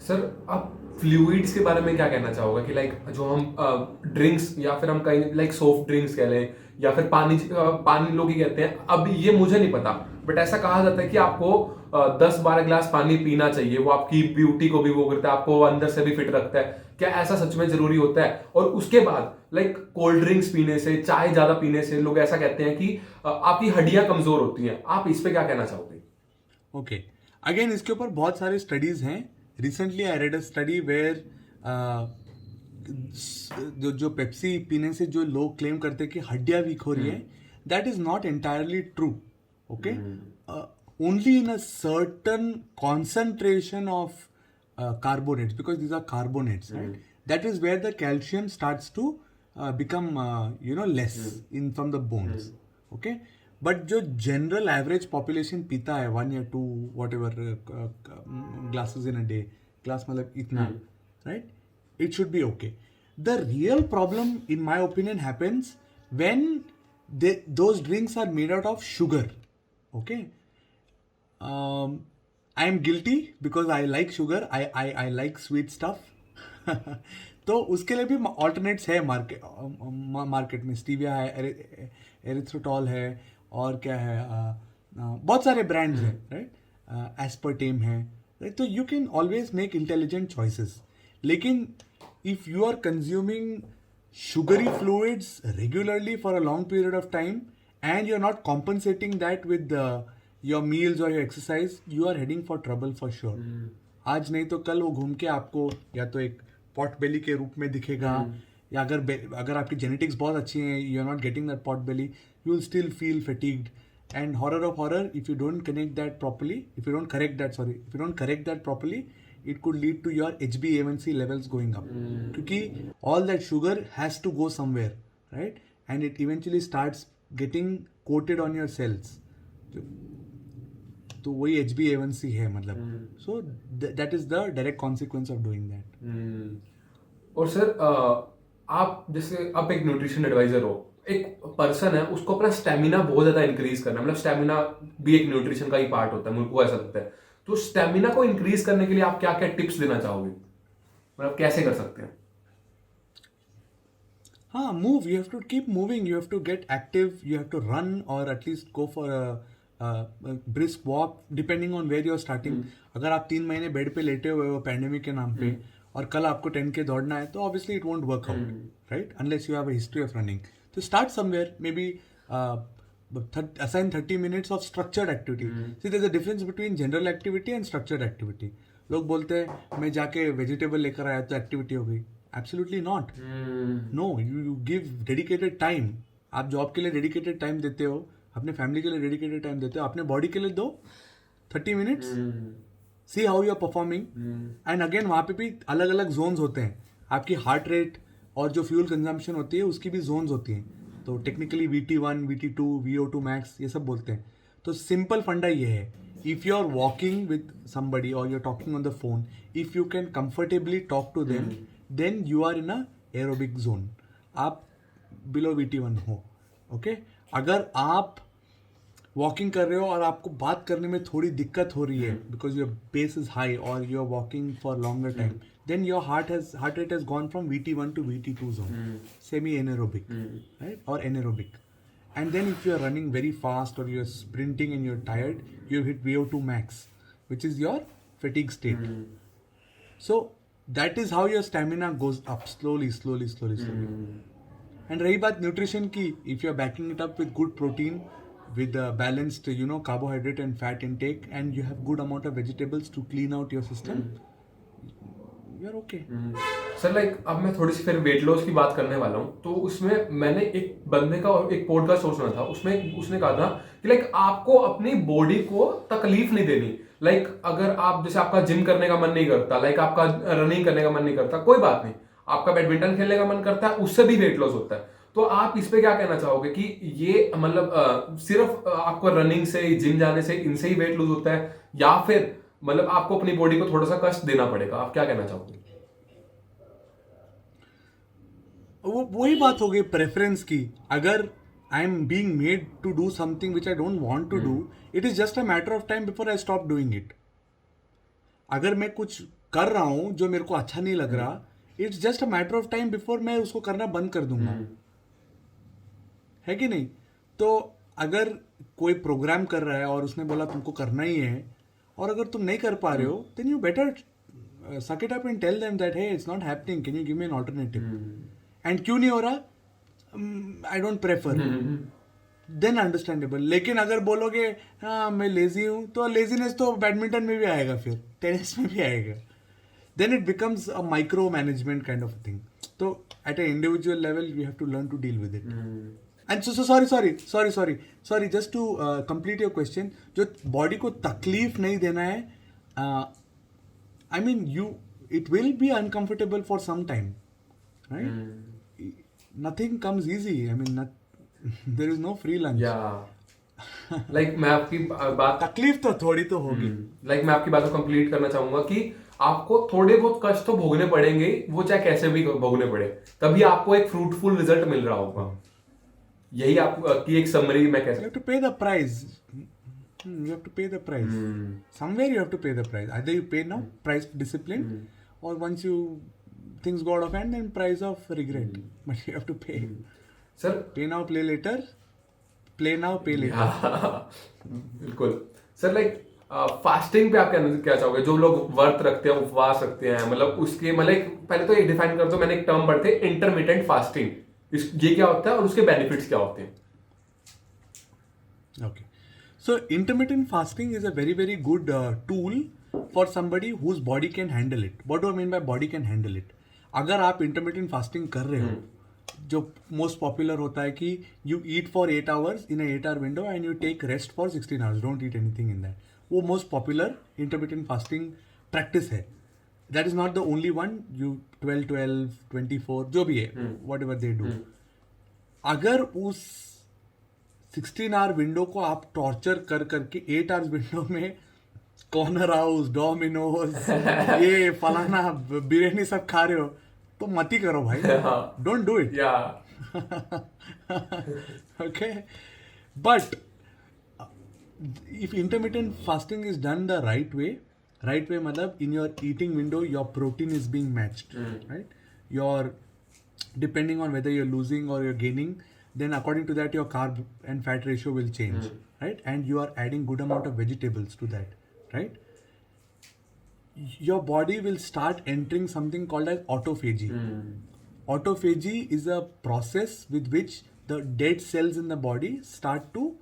Sir आप fluids के बारे में क्या कहना चाहोगे कि like जो हम ड्रिंक्स या फिर हम कहीं लाइक सॉफ्ट ड्रिंक्स कह लें या फिर पानी लोग ही कहते हैं, अब ये मुझे नहीं पता बट ऐसा कहा जाता है कि आपको 10-12 गिलास पानी पीना चाहिए, वो आपकी ब्यूटी को भी वो करता है, आपको अंदर से भी फिट रखता है। क्या ऐसा सच में जरूरी होता है? और उसके बाद लाइक कोल्ड ड्रिंक्स पीने से, चाय ज्यादा पीने से लोग ऐसा कहते हैं कि आपकी हड्डियां कमजोर होती हैं, आप इस पे क्या कहना चाहोगे? ओके, अगेन इसके ऊपर बहुत सारे स्टडीज हैं। Recently I read a study where जो पेप्सी पीने से जो लोग क्लेम करते हैं कि हड्डियां वीक हो रही है, that is not entirely true. Okay, only in a certain concentration of carbonates, because these are carbonates, right? That is where the calcium starts to become less in from the bones. Okay, but जो general average population पीता है 1 या 2 whatever glasses in a day, glass मतलब इतना, right? It should be okay. The real problem in my opinion happens when those drinks are made out of sugar. Okay, I am guilty because I like sugar. I like sweet stuff. तो उसके लिए भी alternates है market में। Stevia है, एरिथ्रोटॉल है, और क्या है, बहुत सारे ब्रांड्स हैं, राइट? एस्पर्टेम है, राइट? तो you can always make intelligent choices. लेकिन if you are consuming sugary fluids regularly for a long period of time and you're not compensating that with your meals or your exercise, you are heading for trouble for sure. आज नहीं तो कल वो घूम के आपको या तो एक पॉट बेली के रूप में दिखेगा, या अगर आपकी जेनेटिक्स बहुत अच्छी हैं, you are not getting that pot belly, you will still feel fatigued, and horror of horror, if you don't connect that properly, if you don't correct that properly, it could lead to your HbA1c levels going up, क्योंकि all that sugar has to go somewhere, right? And it eventually starts getting coated on your cells. तो वही HbA1c है मतलब. So that is the direct consequence of doing that. और sir आप जैसे आप एक न्यूट्रिशन एडवाइजर हो, एक पर्सन है उसको अपना स्टेमिना बहुत ज्यादा इंक्रीज करना, मतलब स्टेमिना भी एक न्यूट्रिशन का ही पार्ट होता है, मुझको ऐसा लगता है। तो स्टेमिना को इंक्रीज करने के लिए आप क्या क्या टिप्स देना चाहोगे? मतलब कैसे कर सकते हैं? हाँ, move. You have to keep moving. You have to get active. You have to run or at least go for a brisk walk, depending on where you're starting. अगर आप 3 महीने बेड पे लेटे हुए हो पैंडेमिक के नाम पे और कल आपको 10K दौड़ना है तो obviously it won't work out, right, unless you have a history of running. तो start somewhere, maybe assign 30 minutes of structured activity. See, there's a difference between general activity and structured activity. लोग बोलते हैं मैं जाके vegetable लेकर आया तो activity हो गई. Absolutely not. No, you give dedicated time. आप जॉब के लिए डेडिकेटेड टाइम देते हो, अपने फैमिली के लिए डेडिकेटेड टाइम देते हो, अपने बॉडी के लिए दो 30 minutes. See how you are performing. And again वहाँ पे भी अलग अलग जोन्स होते हैं. आपकी हार्ट रेट और जो फ्यूल कंजम्पशन होती है उसकी भी जोन्स होती हैं. तो technically VT1, VT2, VO2 max ये सब बोलते हैं. तो सिंपल फंडा ये है, if you are walking with somebody और you are talking on the phone, if you can comfortably talk to them, then you are in a aerobic zone. आप बिलो VT1 हो. ओके, अगर आप वॉकिंग कर रहे हो और आपको बात करने में थोड़ी दिक्कत हो रही है because your pace is high और you are walking for longer time, then your heart rate has gone from VT1 to VT2 zone, semi anaerobic, right, or anaerobic. And then if you are running very fast or you are sprinting and you're tired, you hit VO2 max, which is your fatigue state. So that is how your stamina goes up slowly. And रही बात nutrition की, if you are backing it up with good protein, with balanced carbohydrate and fat intake, and you have good amount of vegetables to clean out your system, you're okay. Sir like अब मैं थोड़ी सी फिर weight loss की बात करने वाला हूँ. तो उसमें मैंने एक बंदे का एक पॉडकास्ट सुना था, उसमें उसने कहा था कि लाइक आपको अपनी बॉडी को तकलीफ नहीं देनी. लाइक अगर आप जैसे आपका जिम करने का मन नहीं करता, लाइक आपका रनिंग करने का मन नहीं करता, कोई बात नहीं, आपका बैडमिंटन खेलने का मन करता है, उससे भी वेट लॉस होता है. तो आप इस पे क्या कहना चाहोगे कि ये मतलब सिर्फ आपको रनिंग से, जिम जाने से, इनसे ही वेट लूज होता है, या फिर मतलब आपको अपनी बॉडी को थोड़ा सा कष्ट देना पड़ेगा? आप क्या कहना चाहोगे? वही बात हो गई प्रेफरेंस की. अगर I am being made to do something which I don't want to do, it is just a matter of time before I stop doing it. अगर मैं कुछ कर रहा हूं जो मेरे को अच्छा नहीं लग रहा, it's just a matter of time before मैं उसको करना बंद कर दूंगा. है कि नहीं? तो अगर कोई प्रोग्राम कर रहा है और उसने बोला तुमको करना ही है, और अगर तुम नहीं कर पा रहे हो, then you better suck it up and tell them that hey, it's not happening, can you give me an alternative? And क्यों नहीं हो रहा? I don't prefer. Then understandable. लेकिन अगर बोलोगे हाँ मैं लेजी हूँ, तो लेजीनेस तो बैडमिंटन में भी आएगा, फिर टेनिस में भी आएगा. Then it becomes a micro management kind of a thing. So at an individual level, you have to learn to deal with it. And so sorry, just to complete your question, जो body को तकलीफ नहीं देना है, I mean it will be uncomfortable for some time, right? Nothing comes easy. I mean there is no free lunch. Like मैं आपकी बात, तकलीफ तो थोड़ी तो होगी. लाइक मैं आपकी बात को कंप्लीट करना चाहूंगा कि आपको थोड़े बहुत कष्ट तो भोगने पड़ेंगे, वो चाहे कैसे भी भोगने पड़े, तभी आपको एक फ्रूटफुल रिजल्ट मिल रहा होगा. यही आपकी एक समरी मैं कह सकता हूं. You have to pay the price. You have to pay the price. Somewhere you have to pay the price. Either you pay now, price of discipline, or once you things go out of hand, then price of regret. But you have to pay. Sir, pay now, play later. Play now, pay later. बिल्कुल. Sir like fasting पे आप क्या चाहोगे? जो लोग व्रत रखते हैं, उपवास रखते हैं, मतलब उसके मतलब पहले तो ये डिफाइन कर दो. मैंने एक टर्म पढ़े थे, इंटरमिटेंट फास्टिंग. ये क्या होता है और उसके बेनिफिट्स क्या होते हैं? Okay. So intermittent fasting is a very good tool for somebody whose body can handle it. What do I mean by body can handle it? अगर आप intermittent fasting कर रहे हो, जो most popular होता है कि you eat for 8 hours in a 8-hour window and you take rest for 16 hours. Don't eat anything in that. वो most popular intermittent fasting practice है. That is not the only one. You 12, 24, जो भी है, whatever they do. अगर उस 16-hour window को आप torture करके 8 hours विंडो में कॉर्नर हाउस, डोमिनोज, ये फलाना बिरयानी सब खा रहे हो, तो मत ही करो भाई. Don't do it. Okay, but if intermittent fasting is done the right way, right way मतलब in your eating window your protein is being matched, right? Your depending on whether you're losing or you're gaining, then according to that your carb and fat ratio will change, right? And you are adding good amount of vegetables to that, right? Your body will start entering something called as autophagy. Autophagy is a process with which the dead cells in the body start to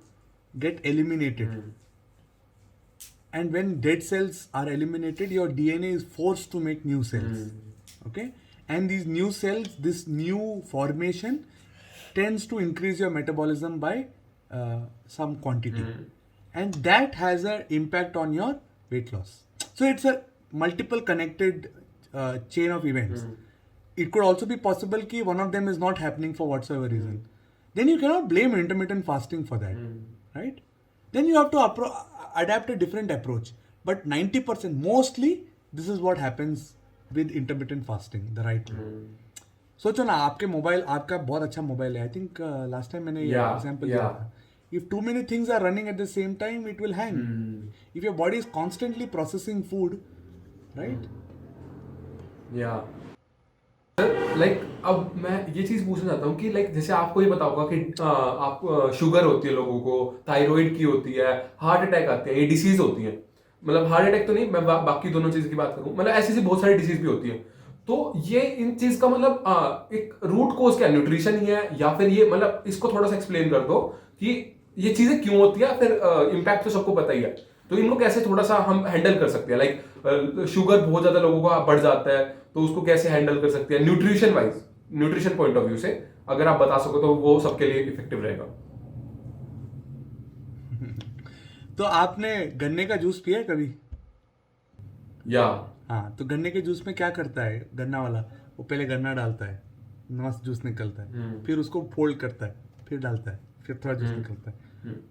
get eliminated. And when dead cells are eliminated, your DNA is forced to make new cells. Okay? And these new cells, this new formation tends to increase your metabolism by some quantity. And that has an impact on your weight loss. So it's a multiple connected chain of events. It could also be possible that one of them is not happening for whatsoever reason. Then you cannot blame intermittent fasting for that, right? Then you have to adapt a different approach. But 90%, mostly, this is what happens with intermittent fasting, the right way. सोचो ना, आपके mobile, आपका बहुत अच्छा mobile है. I think last time मैंने ये example दिया था. If too many things are running at the same time, it will hang. If your body is constantly processing food, right? Yeah. Like अब मैं ये चीज पूछना चाहता हूँ कि लाइक जैसे आपको ये पता होगा कि आप शुगर होती है लोगों को, थायराइड की होती है, हार्ट अटैक आते हैं, ये डिसीज होती है. मतलब हार्ट अटैक तो नहीं, मैं बाकी दोनों चीज की बात करूँ, मतलब ऐसी बहुत सारी डिसीज भी होती है. तो ये इन चीज का मतलब एक रूट कोज क्या, न्यूट्रिशन ही है या फिर ये, मतलब इसको थोड़ा सा एक्सप्लेन कर दो कि ये चीजें क्यों होती है. फिर इम्पैक्ट तो सबको पता ही है, तो इनको कैसे थोड़ा सा हम हैंडल कर सकते हैं. लाइक शुगर बहुत ज्यादा लोगों को बढ़ जाता है, तो उसको कैसे हैंडल कर सकते हैं nutrition wise, nutrition point of view से अगर आप बता सको तो वो सबके लिए इफेक्टिव रहेगा. तो आपने गन्ने का जूस पिया है कभी? या हाँ, तो गन्ने के जूस में क्या करता है गन्ना वाला? वो पहले गन्ना डालता है, मस्त जूस निकलता है, फिर उसको फोल्ड करता है, फिर डालता है, फिर थोड़ा जूस निकलता है,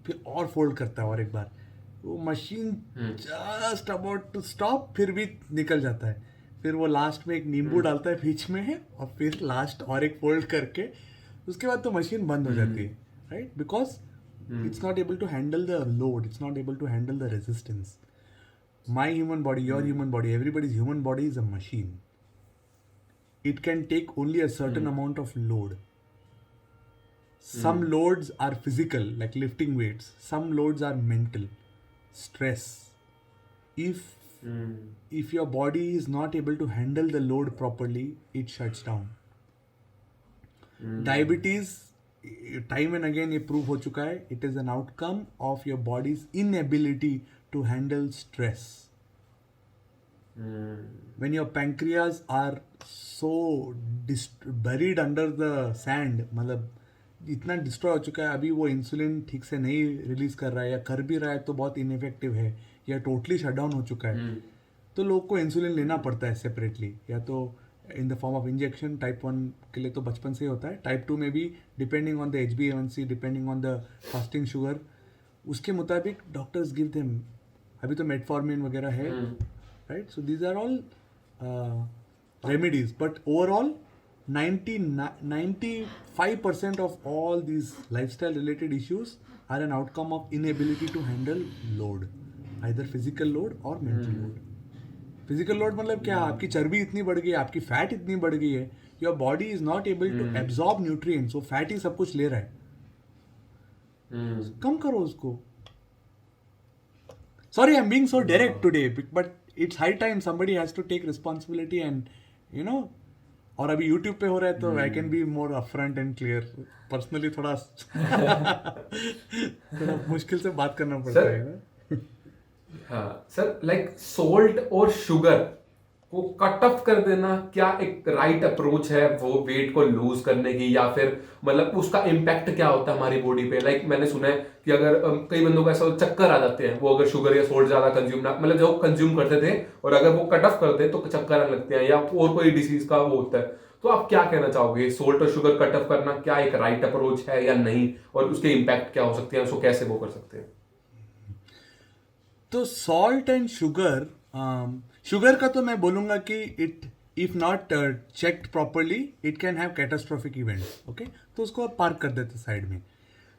फिर और फोल्ड करता है और एक बार. वो machine just about to stop, फिर भी निकल जाता है. फिर वो लास्ट में एक नींबू डालता है बीच में, और फिर लास्ट और एक फोल्ड करके उसके बाद तो मशीन बंद हो जाती है, right? Because it's not able to handle the load, it's not able to handle the resistance. My human body, your human body, everybody's human body is a machine. It can take only a certain amount of load. Some loads are physical, like lifting weights. Some loads are mental, stress. If your body is not able to handle the load properly, it shuts down. Diabetes, time and again ये prove हो चुका है, it is an outcome of your body's inability to handle stress. When your pancreas are so buried under the sand, मतलब इतना destroy हो चुका है, अभी वो इंसुलिन ठीक से नहीं रिलीज कर रहा है, या कर भी रहा है तो बहुत इनइफेक्टिव है, या टोटली शट डाउन हो चुका है, तो लोग को इंसुलिन लेना पड़ता है सेपरेटली, या तो in the form of injection. Type 1 के लिए तो बचपन से ही होता है. टाइप 2 में भी depending on the HbA1c, depending on the fasting sugar, उसके मुताबिक डॉक्टर्स गिव देम. अभी तो मेटफॉर्मिन वगैरह है, राइट? So these are all remedies, but overall 95% of all these lifestyle related issues are an outcome of inability to handle load, either physical load or mental load. Physical load मतलब क्या? आपकी चर्बी इतनी बढ़ गई है, आपकी फैट इतनी बढ़ गई है, your body is not able to absorb nutrients. वो फैट ही सब कुछ ले रहा है. कम करो उसको. Sorry, I am being so direct today, but it's high time somebody has to take responsibility, and you know. और अभी यूट्यूब पे हो रहा है तो I can be more upfront and clear. Personally थोड़ा मुश्किल से बात करना पड़ता है. हाँ सर, लाइक सोल्ट और शुगर को कट ऑफ कर देना क्या एक राइट अप्रोच है वो वेट को लूज करने की, या फिर मतलब उसका इम्पैक्ट क्या होता है हमारी बॉडी पे? लाइक मैंने सुना है कि अगर कई बंदों को ऐसा चक्कर आ जाते हैं, वो अगर शुगर या सोल्ट ज्यादा कंज्यूम ना, मतलब जो कंज्यूम करते थे, और अगर वो कट ऑफ कर दे तो चक्कर आने लगते हैं, या और कोई डिसीज का वो होता है. तो आप क्या कहना चाहोगे, सोल्ट और शुगर कट ऑफ करना क्या एक राइट अप्रोच है या नहीं, और उसके इम्पैक्ट क्या हो सकते हैं, उसको कैसे वो कर सकते हैं? तो सॉल्ट एंड शुगर, शुगर का तो मैं बोलूँगा कि it if not checked properly it can have catastrophic events. Okay, तो उसको पार्क कर देते साइड में.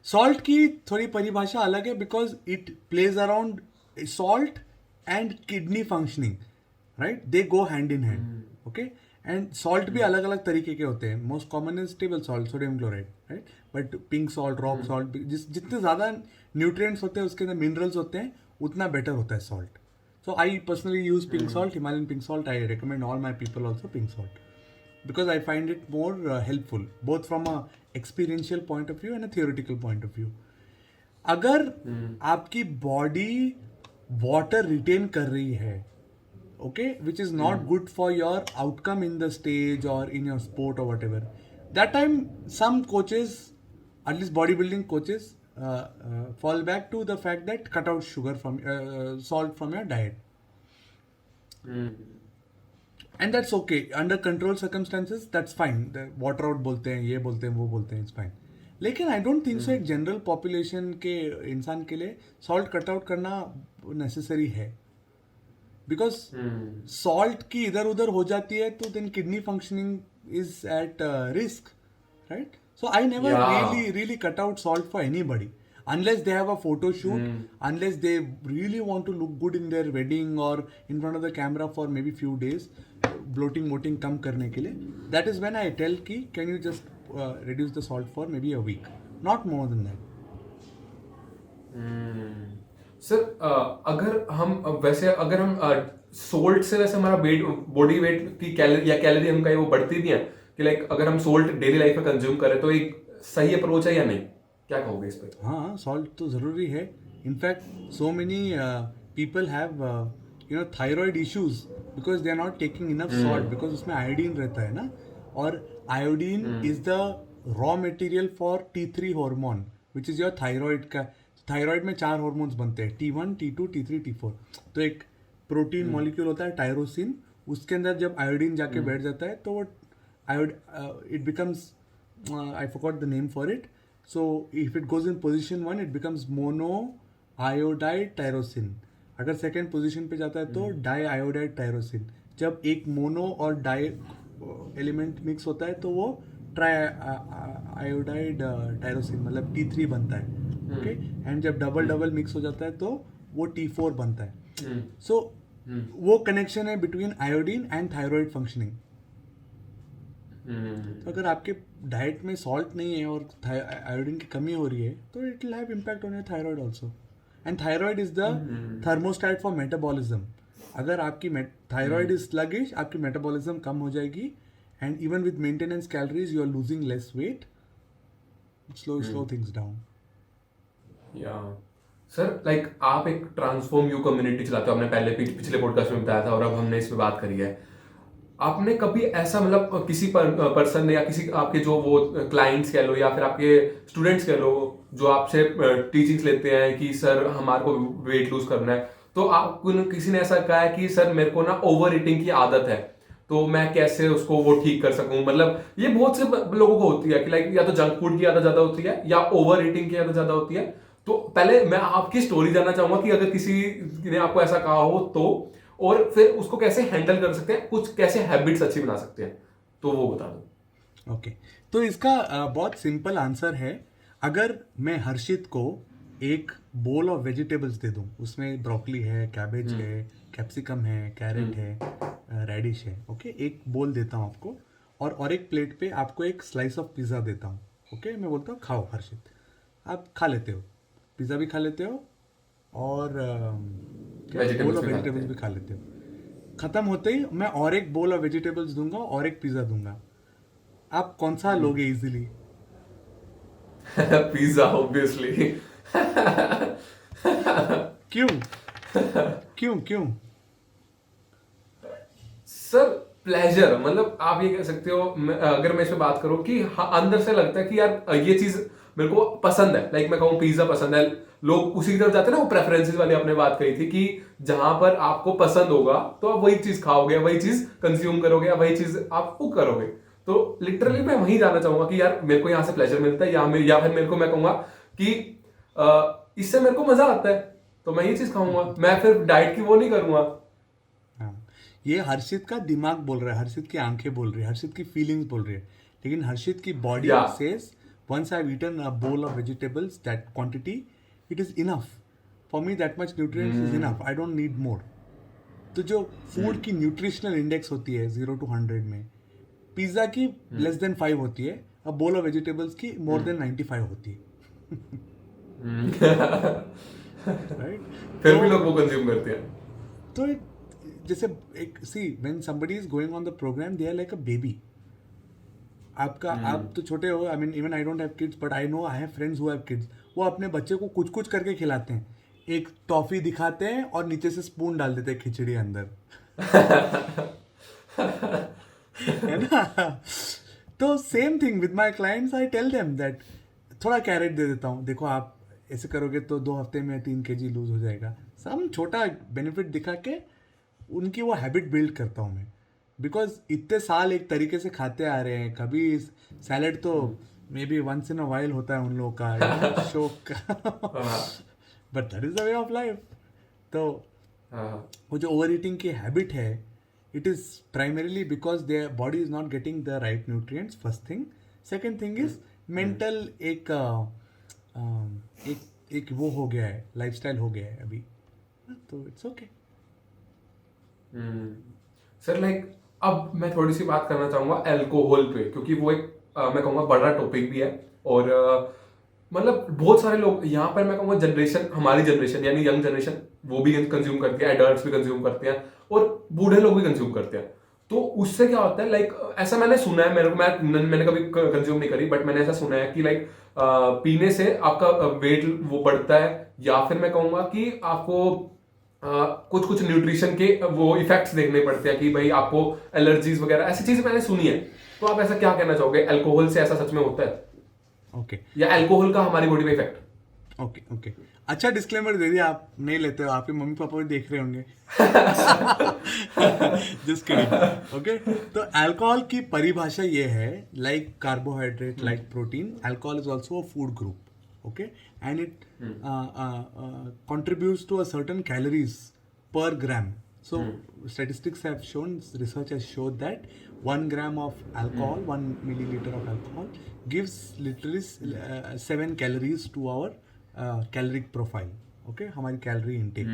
सॉल्ट की थोड़ी परिभाषा अलग है, because it plays around. Salt and kidney functioning, right? They go hand in hand. Okay, and salt भी अलग अलग तरीके के होते हैं. Most common is table salt, sodium chloride, right? But pink salt, rock salt, जितने ज़्यादा nutrients होते हैं उसके अंदर minerals होते हैं उतना better होता है salt. So I personally use pink salt, Himalayan pink salt. I recommend all my people also pink salt because I find it more helpful both from a experiential point of view and a theoretical point of view. अगर आपकी body water retain कर रही है, okay, which is not good for your outcome in the stage or in your sport or whatever, that time some coaches, at least bodybuilding coaches, fall back to the fact that cut out sugar from salt from your diet. And that's okay. Under controlled circumstances, that's fine. The water out बोलते हैं, ये बोलते हैं, वो बोलते हैं, it's fine. लेकिन I don't think so एक जनरल पॉपुलेशन के इंसान के लिए सॉल्ट कट आउट करना नेसेसरी है, बिकॉज सॉल्ट की इधर उधर हो जाती है तो then kidney functioning is at risk, right? So I never really cut out salt for anybody unless they have a photo shoot, unless they really want to look good in their wedding or in front of the camera for maybe few days, bloating कम करने के लिए. That is when I tell कि can you just reduce the salt for maybe a week, not more than that. Sir अगर हम salt से वैसे हमारा wait, body weight की कैलोरी हम कहीं वो बढ़ती भी है कि लाइक अगर हम सोल्ट डेली लाइफ में कंज्यूम करें तो एक सही अप्रोच है या नहीं, क्या कहोगे इस पे? हाँ, सॉल्ट तो जरूरी है. In fact so many people have thyroid issues because they are not taking enough salt, because उसमें आयोडीन रहता है ना, और iodine is the raw material for T3 hormone which is your thyroid का. थायराइड में 4 हार्मोन्स बनते हैं, T1, T2, T3, T4. तो एक प्रोटीन मॉलिक्यूल होता है टायरोसिन, उसके अंदर जब आयोडीन जाके बैठ जाता है तो वो it becomes, I forgot the name for it. So if it goes in position 1 it becomes mono iodide tyrosine. अगर सेकेंड पोजिशन पे जाता है तो डाई आयोडाइड टायरोसिन. जब एक मोनो और डाई एलिमेंट मिक्स होता है तो वो ट्राई आयोडाइड टायरोसिन मतलब T3 बनता है. ओके, एंड जब डबल मिक्स हो जाता है तो वो T4 बनता है. सो वो कनेक्शन है between iodine and thyroid functioning. तो अगर आपके डाइट में सॉल्ट नहीं है और आयोडीन की कमी हो रही है तो it will have impact on your thyroid also. And thyroid is the thermostat for metabolism. अगर आपकी थायराइड इज स्लगिश, आपकी मेटाबॉलिज्म कम हो जाएगी, and even with maintenance calories you are losing less weight. Slow things down. Sir like आप एक transform you community चलाते हो, आपने पहले पिछले पॉडकास्ट में बताया था और अब हमने इस पे बात करी है. आपने कभी ऐसा मतलब किसी पर्सन ने या किसी आपके जो वो क्लाइंट्स कह लो या फिर आपके स्टूडेंट्स कह लो जो आपसे टीचिंग्स लेते हैं कि सर हमारे को वेट लूज करना है, तो आपको किसी ने ऐसा कहा है कि सर मेरे को ना ओवर ईटिंग की आदत है तो मैं कैसे उसको वो ठीक कर सकूं? मतलब ये बहुत से लोगों को होती है कि लाइक या तो जंक फूड की आदत ज्यादा होती है या ओवर ईटिंग की आदत ज्यादा होती है. तो पहले मैं आपकी स्टोरी जानना चाहूंगा कि अगर किसी ने आपको ऐसा कहा हो तो, और फिर उसको कैसे हैंडल कर सकते हैं, कुछ कैसे हैबिट्स अच्छी बना सकते हैं, तो वो बता दो. ओके, तो इसका बहुत सिंपल आंसर है. अगर मैं हर्षित को एक बोल ऑफ वेजिटेबल्स दे दूं, उसमें ब्रोकली है, कैबेज है, कैप्सिकम है, कैरेट है, रेडिश है, ओके, एक बोल देता हूं आपको, और एक प्लेट पे आपको एक स्लाइस ऑफ पिज़्ज़ा देता हूं. ओके, मैं बोलता हूँ खाओ हर्षित, आप खा लेते हो, पिज़्ज़ा भी खा लेते हो और बोल ऑफ वेजिटेबल्स भी खा लेते हो. खत्म होते ही मैं और एक बोल ऑफ वेजिटेबल्स दूंगा और एक पिज़्ज़ा दूंगा. आप कौन सा लोगे इजीली? Pizza obviously. क्यों? सर प्लेजर, मतलब आप ये कह सकते हो, अगर मैं इस पे बात करूं कि हाँ, अंदर से लगता है कि यार ये चीज मेरे को पसंद है. लाइक मैं कहूँ पिज्जा पसंद है, लोग उसी की तरफ जाते हैं ना. वो प्रेफरेंसेस वाली आपने बात कही थी कि जहां पर आपको पसंद होगा तो आप वही चीज खाओगे, वही चीज कंज्यूम करोगे, वही चीज आप कुक करोगे. तो लिटरली मैं वही जानना चाहूंगा कि यार मेरे को यहाँ से प्लेजर मिलता है या फिर मेरे को, मैं कहूंगा कि इससे मेरे को मजा आता है तो मैं ये चीज खाऊंगा, मैं फिर डाइट की वो नहीं करूंगा. ये हर्षित का दिमाग बोल रहा है, हर्षित की आंखें बोल रही है, हर्षित की फीलिंग्स बोल रही है, लेकिन हर्षित की body says once I've eaten a bowl of vegetables, that quantity, it is enough for me. That much nutrients is enough. I don't need more. तो जो फूड की न्यूट्रिशनल इंडेक्स होती है 0 to 100 में, पिज्ज़ा की लेस देन 5 होती है, अब बोल ऑफ वेजिटेबल्स की मोर देन 95 होती है, राइट? फिर भी लोग वो कंज्यूम करते हैं. तो जैसे एक see when somebody is going on the program they are like a baby. आपका आप तो छोटे हो, I mean even I don't have kids but I know I have friends who have kids. वो अपने बच्चे को कुछ कुछ करके खिलाते हैं. एक टॉफी दिखाते हैं और नीचे से स्पून डाल देते हैं खिचड़ी अंदर. है ना? तो same thing with my clients, I tell them that थोड़ा कैरेट दे देता हूँ, देखो आप ऐसे करोगे तो 2 हफ्ते में 3 kg लूज हो जाएगा. सम छोटा बेनिफिट दिखा के उनकी वो हैबिट बिल्ड करता हूँ मैं. बिकॉज इतने साल एक तरीके से खाते आ रहे हैं, कभी सैलड तो maybe once in a while होता है उन लोगों का, शौक का, but that is the way of life. तो वो जो ओवर ईटिंग की हैबिट है, it is primarily because their body is not getting the right nutrients, first thing. Second thing is mental एक वो हो गया है, लाइफस्टाइल हो गया है अभी, तो इट्स ओके. सर लाइक अब मैं थोड़ी सी बात करना चाहूँगा अल्कोहल पे, क्योंकि वो एक मैं कहूँगा बड़ा टॉपिक भी है. और मतलब बहुत सारे लोग यहाँ पर, मैं कहूँगा जनरेशन, हमारी जनरेशन यानी यंग जनरेशन, वो भी कंज्यूम करती है, एडल्ट्स भी कंज्यूम करते हैं और बूढ़े लोग भी कंज्यूम करते हैं. तो उससे क्या होता है, लाइक ऐसा मैंने सुना है, मैंने कभी कंज्यूम नहीं करी, बट मैंने ऐसा सुना है कि लाइक पीने से आपका वेट वो बढ़ता है, या फिर मैं कहूँगा कि आपको कुछ कुछ न्यूट्रिशन के वो इफेक्ट्स देखने पड़ते हैं कि भाई आपको एलर्जीज वगैरह ऐसी चीजें मैंने सुनी है. तो आप ऐसा क्या कहना चाहोगे, अल्कोहल से ऐसा सच में होता है? ओके. या अल्कोहल का हमारी बॉडी पे इफेक्ट? ओके ओके, अच्छा डिस्क्लेमर दे दिया, आप नहीं लेते हो, आपके मम्मी पापा भी देख रहे होंगे. Just kidding. ओके, तो अल्कोहल की परिभाषा ये है, like carbohydrate, like protein, alcohol is also a food group. Okay, and it contributes to a certain calories per gram. So statistics have shown, research has showed that 1 gram of alcohol, 1 milliliter of alcohol gives literally 7 calories to our caloric profile. Okay, हमारी calorie intake.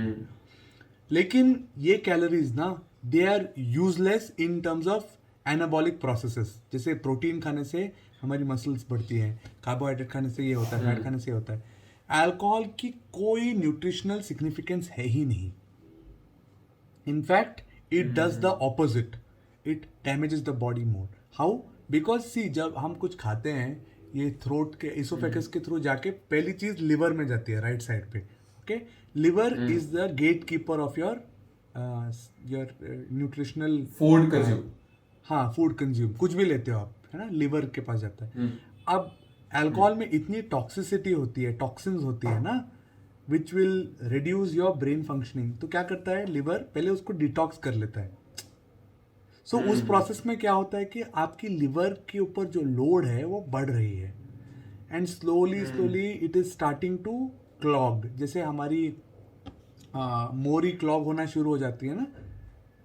लेकिन ये calories ना, they are useless in terms of anabolic processes. जैसे protein खाने से हमारी muscles बढ़ती हैं, कार्बोहाइड्रेट खाने से ये होता है, फैट खाने से ये होता है. अल्कोहल की कोई न्यूट्रिशनल सिग्निफिकेंस है ही नहीं. In fact it does the opposite, it damages the body more. How? Because see, जब हम कुछ खाते हैं, ये थ्रोट के इसोफेगस के थ्रू जाके पहली चीज लिवर में जाती है, राइट साइड पे. Okay, liver is the gatekeeper of your nutritional food consume. हाँ, फूड कंज्यूम, कुछ भी लेते हो आप, है ना, लिवर के पास जाता है. अब अल्कोहल में इतनी टॉक्सिसिटी होती है, टॉक्सिन्स होती है ना, which will reduce your brain functioning. तो क्या करता है लिवर, पहले उसको डिटॉक्स कर लेता है. सो उस प्रोसेस में क्या होता है कि आपकी लिवर के ऊपर जो लोड है वो बढ़ रही है, and slowly slowly it is starting to clog. जैसे हमारी मोरी क्लॉग होना शुरू हो जाती है ना,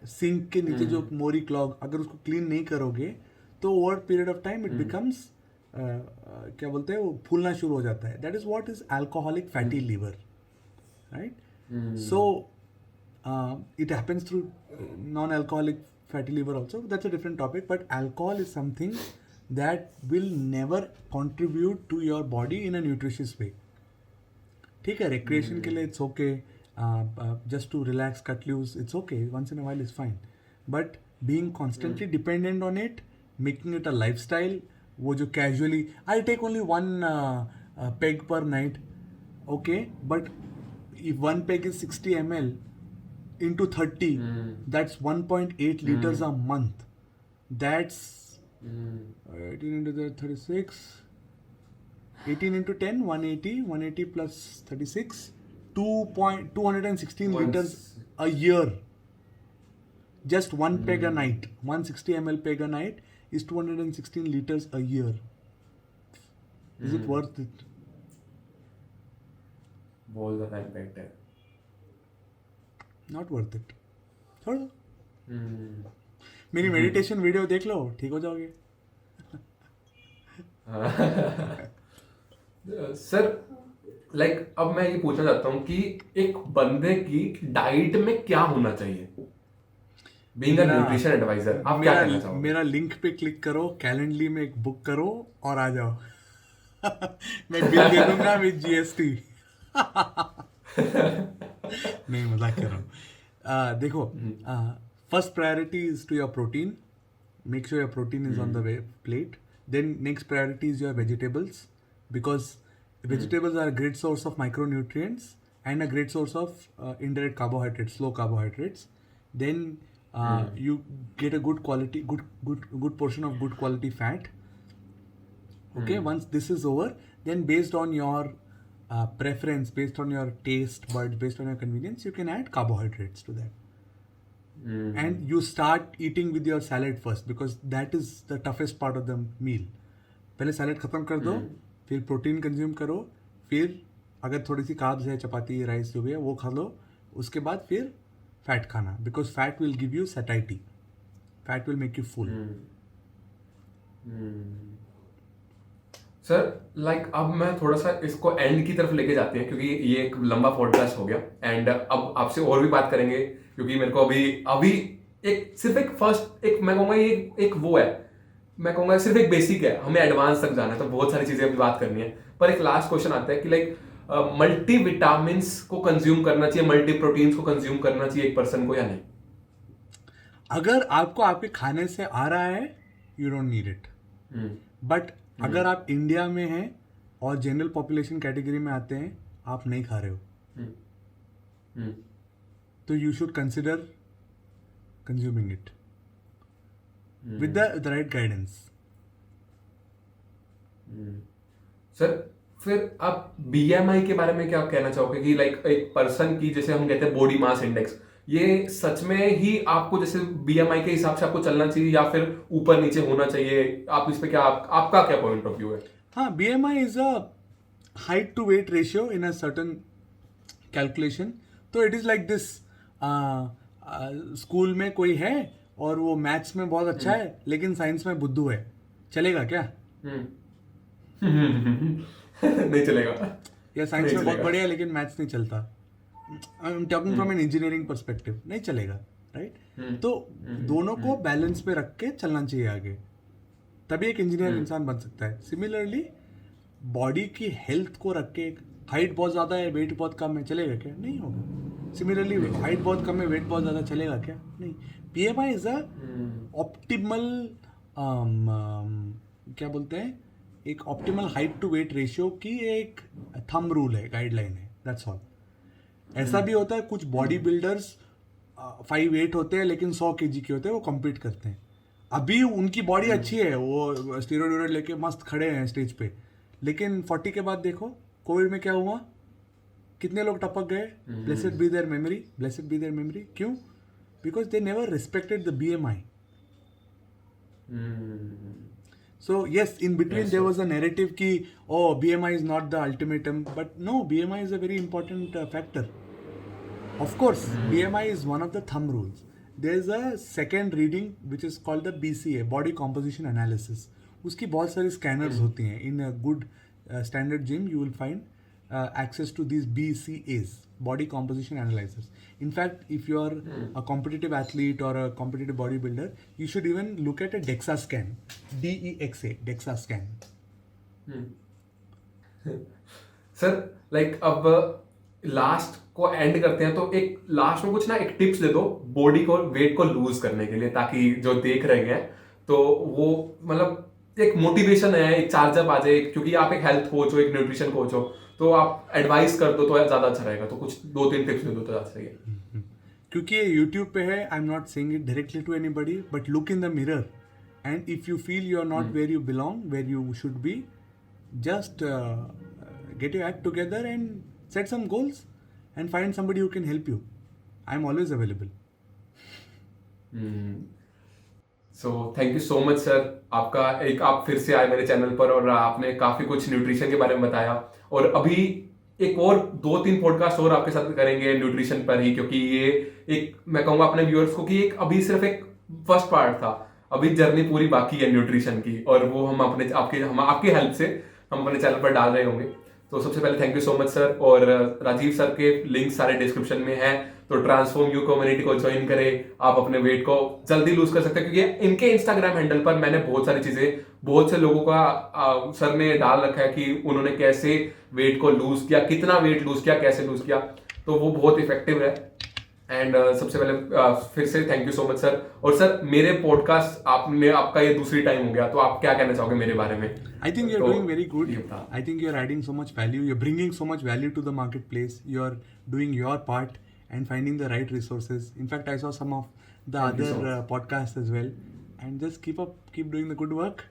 सिंक के नीचे जो मोरी क्लॉग, अगर उसको क्लीन नहीं करोगे तो over period of time it becomes, क्या बोलते हैं, वो फूलना शुरू हो जाता है. That is what is alcoholic fatty liver, right? So it happens through non alcoholic fatty liver also. That's a different topic, but alcohol is something that will never contribute to your body in a nutritious way. ठीक है, recreation के लिए it's okay, just to relax, cut loose, it's okay, once in a while is fine. But being constantly dependent on it, making it a lifestyle, वो जो casually, I take only 1 peg per night, okay, but if 1 peg is 60 ml into 30, that's 1.8 liters a month. That's 18 into the 36, 18 into 10, 180 plus 36, 216 liters a year. Just 1 peg a night, 160 ml peg a night is 216 liters a year. Is it worth it? बहुत ज़्यादा impact है. Not worth it. छोड़ो. मेरी meditation video देख लो, ठीक हो जाओगे. Sir like अब मैं ये पूछना चाहता हूँ कि एक बंदे की डाइट में क्या होना चाहिए, बीइंग अ न्यूट्रिशन एडवाइजर आप क्या कहना चाहोगे? मेरा लिंक पे क्लिक करो, कैलेंडली में एक बुक करो और आ जाओ। मैं बिल दे दूंगा विद जीएसटी। नहीं, मजाक कर रहा हूँ। देखो, first priority is to your protein. Make sure your protein is on the plate. Then next priority is your vegetables, because vegetables are a great source of micronutrients and a great source of indirect carbohydrates, slow carbohydrates. Then you get a good quality, good portion of good quality fat. Okay, once this is over, then based on your preference, based on your taste buds, based on your convenience, you can add carbohydrates to that. And you start eating with your salad first, because that is the toughest part of the meal. पहले salad खत्म कर दो, फिर protein consume करो, फिर अगर थोड़ी सी carbs है, चपाती राइस जो भी है वो खा लो, उसके बाद फिर फैट खाना, because fat will give you satisfaction, fat will make you full. Sir like अब मैं थोड़ा सा इसको एंड की तरफ लेके जाते हैं, क्योंकि ये एक लंबा पॉडकास्ट हो गया एंड अब आपसे और भी बात करेंगे, क्योंकि मेरे को अभी एक सिर्फ एक फर्स्ट एक मैं कहूँगा ये एक वो है, मैं कहूँगा सिर्फ एक बेसिक है, हमें एडवांस तक जाना है, तो बहुत सारी चीजें अभी बात करनी है. पर एक लास्ट क्वेश्चन आता है कि लाइक मल्टी विटामिन्स को कंज्यूम करना चाहिए, मल्टी प्रोटीन्स को कंज्यूम करना चाहिए एक पर्सन को या नहीं? अगर आपको आपके खाने से आ रहा है, you don't need it. But अगर आप इंडिया में हैं और जनरल पॉपुलेशन कैटेगरी में आते हैं, आप नहीं खा रहे हो, तो you should consider consuming it with the right guidance. Sir फिर आप बीएमआई के बारे में क्या कहना चाहोगे कि लाइक एक पर्सन की, जैसे हम कहते हैं बॉडी मास इंडेक्स, ये सच में ही आपको जैसे बीएमआई के हिसाब से आपको चलना चाहिए या फिर ऊपर नीचे होना चाहिए? आप इस पे क्या आपका क्या पॉइंट ऑफ व्यू है? हाँ, BMI is a height to weight ratio in a certain calculation. तो it is like this, school में कोई है और वो मैथ्स में बहुत अच्छा है लेकिन साइंस में बुद्धू है, चलेगा क्या? नहीं चलेगा. या साइंस में बहुत बढ़िया है लेकिन मैथ्स नहीं चलता. I am talking from an engineering perspective, नहीं चलेगा, राइट? तो दोनों को बैलेंस पे रख के चलना चाहिए आगे, तभी एक इंजीनियर इंसान बन सकता है. सिमिलरली बॉडी की हेल्थ को रख के, हाइट बहुत ज़्यादा है वेट बहुत कम है, चलेगा क्या? नहीं होगा. सिमिलरली हाइट बहुत कम है वेट बहुत ज़्यादा, चलेगा क्या? नहीं. बीएमआई इज अ ऑप्टिमल, क्या बोलते हैं, एक optimal height to weight ratio की एक थंब रूल है, गाइडलाइन है, दैट्स ऑल. ऐसा भी होता है कुछ बॉडी बिल्डर्स 5'8" होते हैं लेकिन 100 kg के होते हैं, वो कम्पीट करते हैं. अभी उनकी बॉडी अच्छी है, वो स्टीरॉयड लेके मस्त खड़े हैं स्टेज पे, लेकिन 40 के बाद देखो कोविड में क्या हुआ, कितने लोग टपक गए. Blessed be their memory, blessed be their memory. क्यों? Because they never respected the BMI. So yes, in between there was a narrative ki, oh, BMI is not the ultimatum, but no, BMI is a very important factor. Of course, BMI is one of the thumb rules. There is a second reading which is called the BCA, Body Composition Analysis. उसकी बहुत सारी scanners होती हैं. In a good standard gym, you will find access to these BCAs, Body Composition Analyzers. In fact, if you are a competitive athlete or a competitive bodybuilder, you should even look at a DEXA scan. DEXA, DEXA scan. Sir like अब last को and करते हैं, तो एक last में कुछ ना एक टिप्स दे दो बॉडी को, वेट को लूज करने के लिए, ताकि जो देख रहे हैं तो वो मतलब एक मोटिवेशन है, एक चार्जअप आ जाए, क्योंकि आप एक हेल्थ कोच हो, एक न्यूट्रिशन कोच हो, तो आप एडवाइस कर दो तो ज्यादा अच्छा रहेगा. तो कुछ 2-3 टिप्स दे दो तो ज्यादा सही है. क्योंकि ये यूट्यूब पे है, I am not saying it directly to anybody, but look in the mirror and if you feel you are not where you belong, where you should be, just get your act together and set some goals and find somebody who can help you. I am always available. So thank you so much sir. आप फिर से आए मेरे channel पर और आपने काफी कुछ न्यूट्रिशन के बारे में बताया, और अभी एक और 2-3 पॉडकास्ट और आपके साथ करेंगे न्यूट्रिशन पर ही, क्योंकि ये एक मैं कहूँगा अपने व्यूअर्स को कि एक अभी सिर्फ एक फर्स्ट पार्ट था, अभी जर्नी पूरी बाकी है न्यूट्रिशन की, और वो हम आपकी हेल्प से हम अपने चैनल पर डाल रहे होंगे. तो सबसे पहले thank you so much sir. और राजीव सर के लिंक सारे डिस्क्रिप्शन में है, तो ट्रांसफॉर्म यू कम्युनिटी को ज्वाइन करें, आप अपने वेट को जल्दी लूज कर सकते हैं। क्योंकि इनके इंस्टाग्राम हैंडल पर मैंने बहुत सारी चीजें, बहुत से लोगों का सर ने डाल रखा है कि उन्होंने कैसे वेट को लूज किया, कितना वेट लूज किया, कैसे लूज किया, तो वो बहुत इफेक्टिव है। एंड सबसे पहले फिर से thank you so much sir. और सर मेरे पॉडकास्ट आपका ये दूसरी टाइम हो गया, तो आप क्या कहना चाहोगे मेरे बारे में? I think you're तो doing very good. ये बता। I think you're adding so much value. You're bringing so much value to the marketplace. You're doing your part and finding the right resources. In fact, I saw some of the Thank you so other much. podcasts as well. And just keep doing the good work.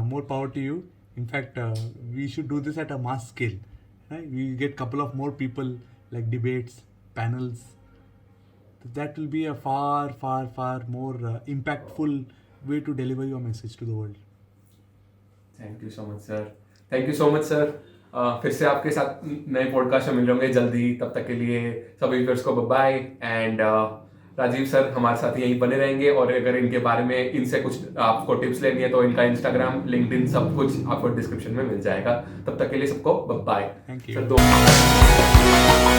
More power to you. In fact, we should do this at a mass scale. Right? We get couple of more people like debates, panels. That will be a far more impactful way to deliver your message to the world. Thank you so much sir, thank you so much sir. फिर से आपके साथ नए podcast में मिल होंगे जल्दी। तब तक के लिए सभी व्यूअर्स को बाय। एंड राजीव सर हमारे साथ यहीं बने रहेंगे, और अगर इनके बारे में इनसे कुछ आपको टिप्स लेनी है तो इनका इंस्टाग्राम, लिंक्डइन सब कुछ आपको डिस्क्रिप्शन में मिल जाएगा। तब तक के लिए सबको बाय। Thank you. सर, 2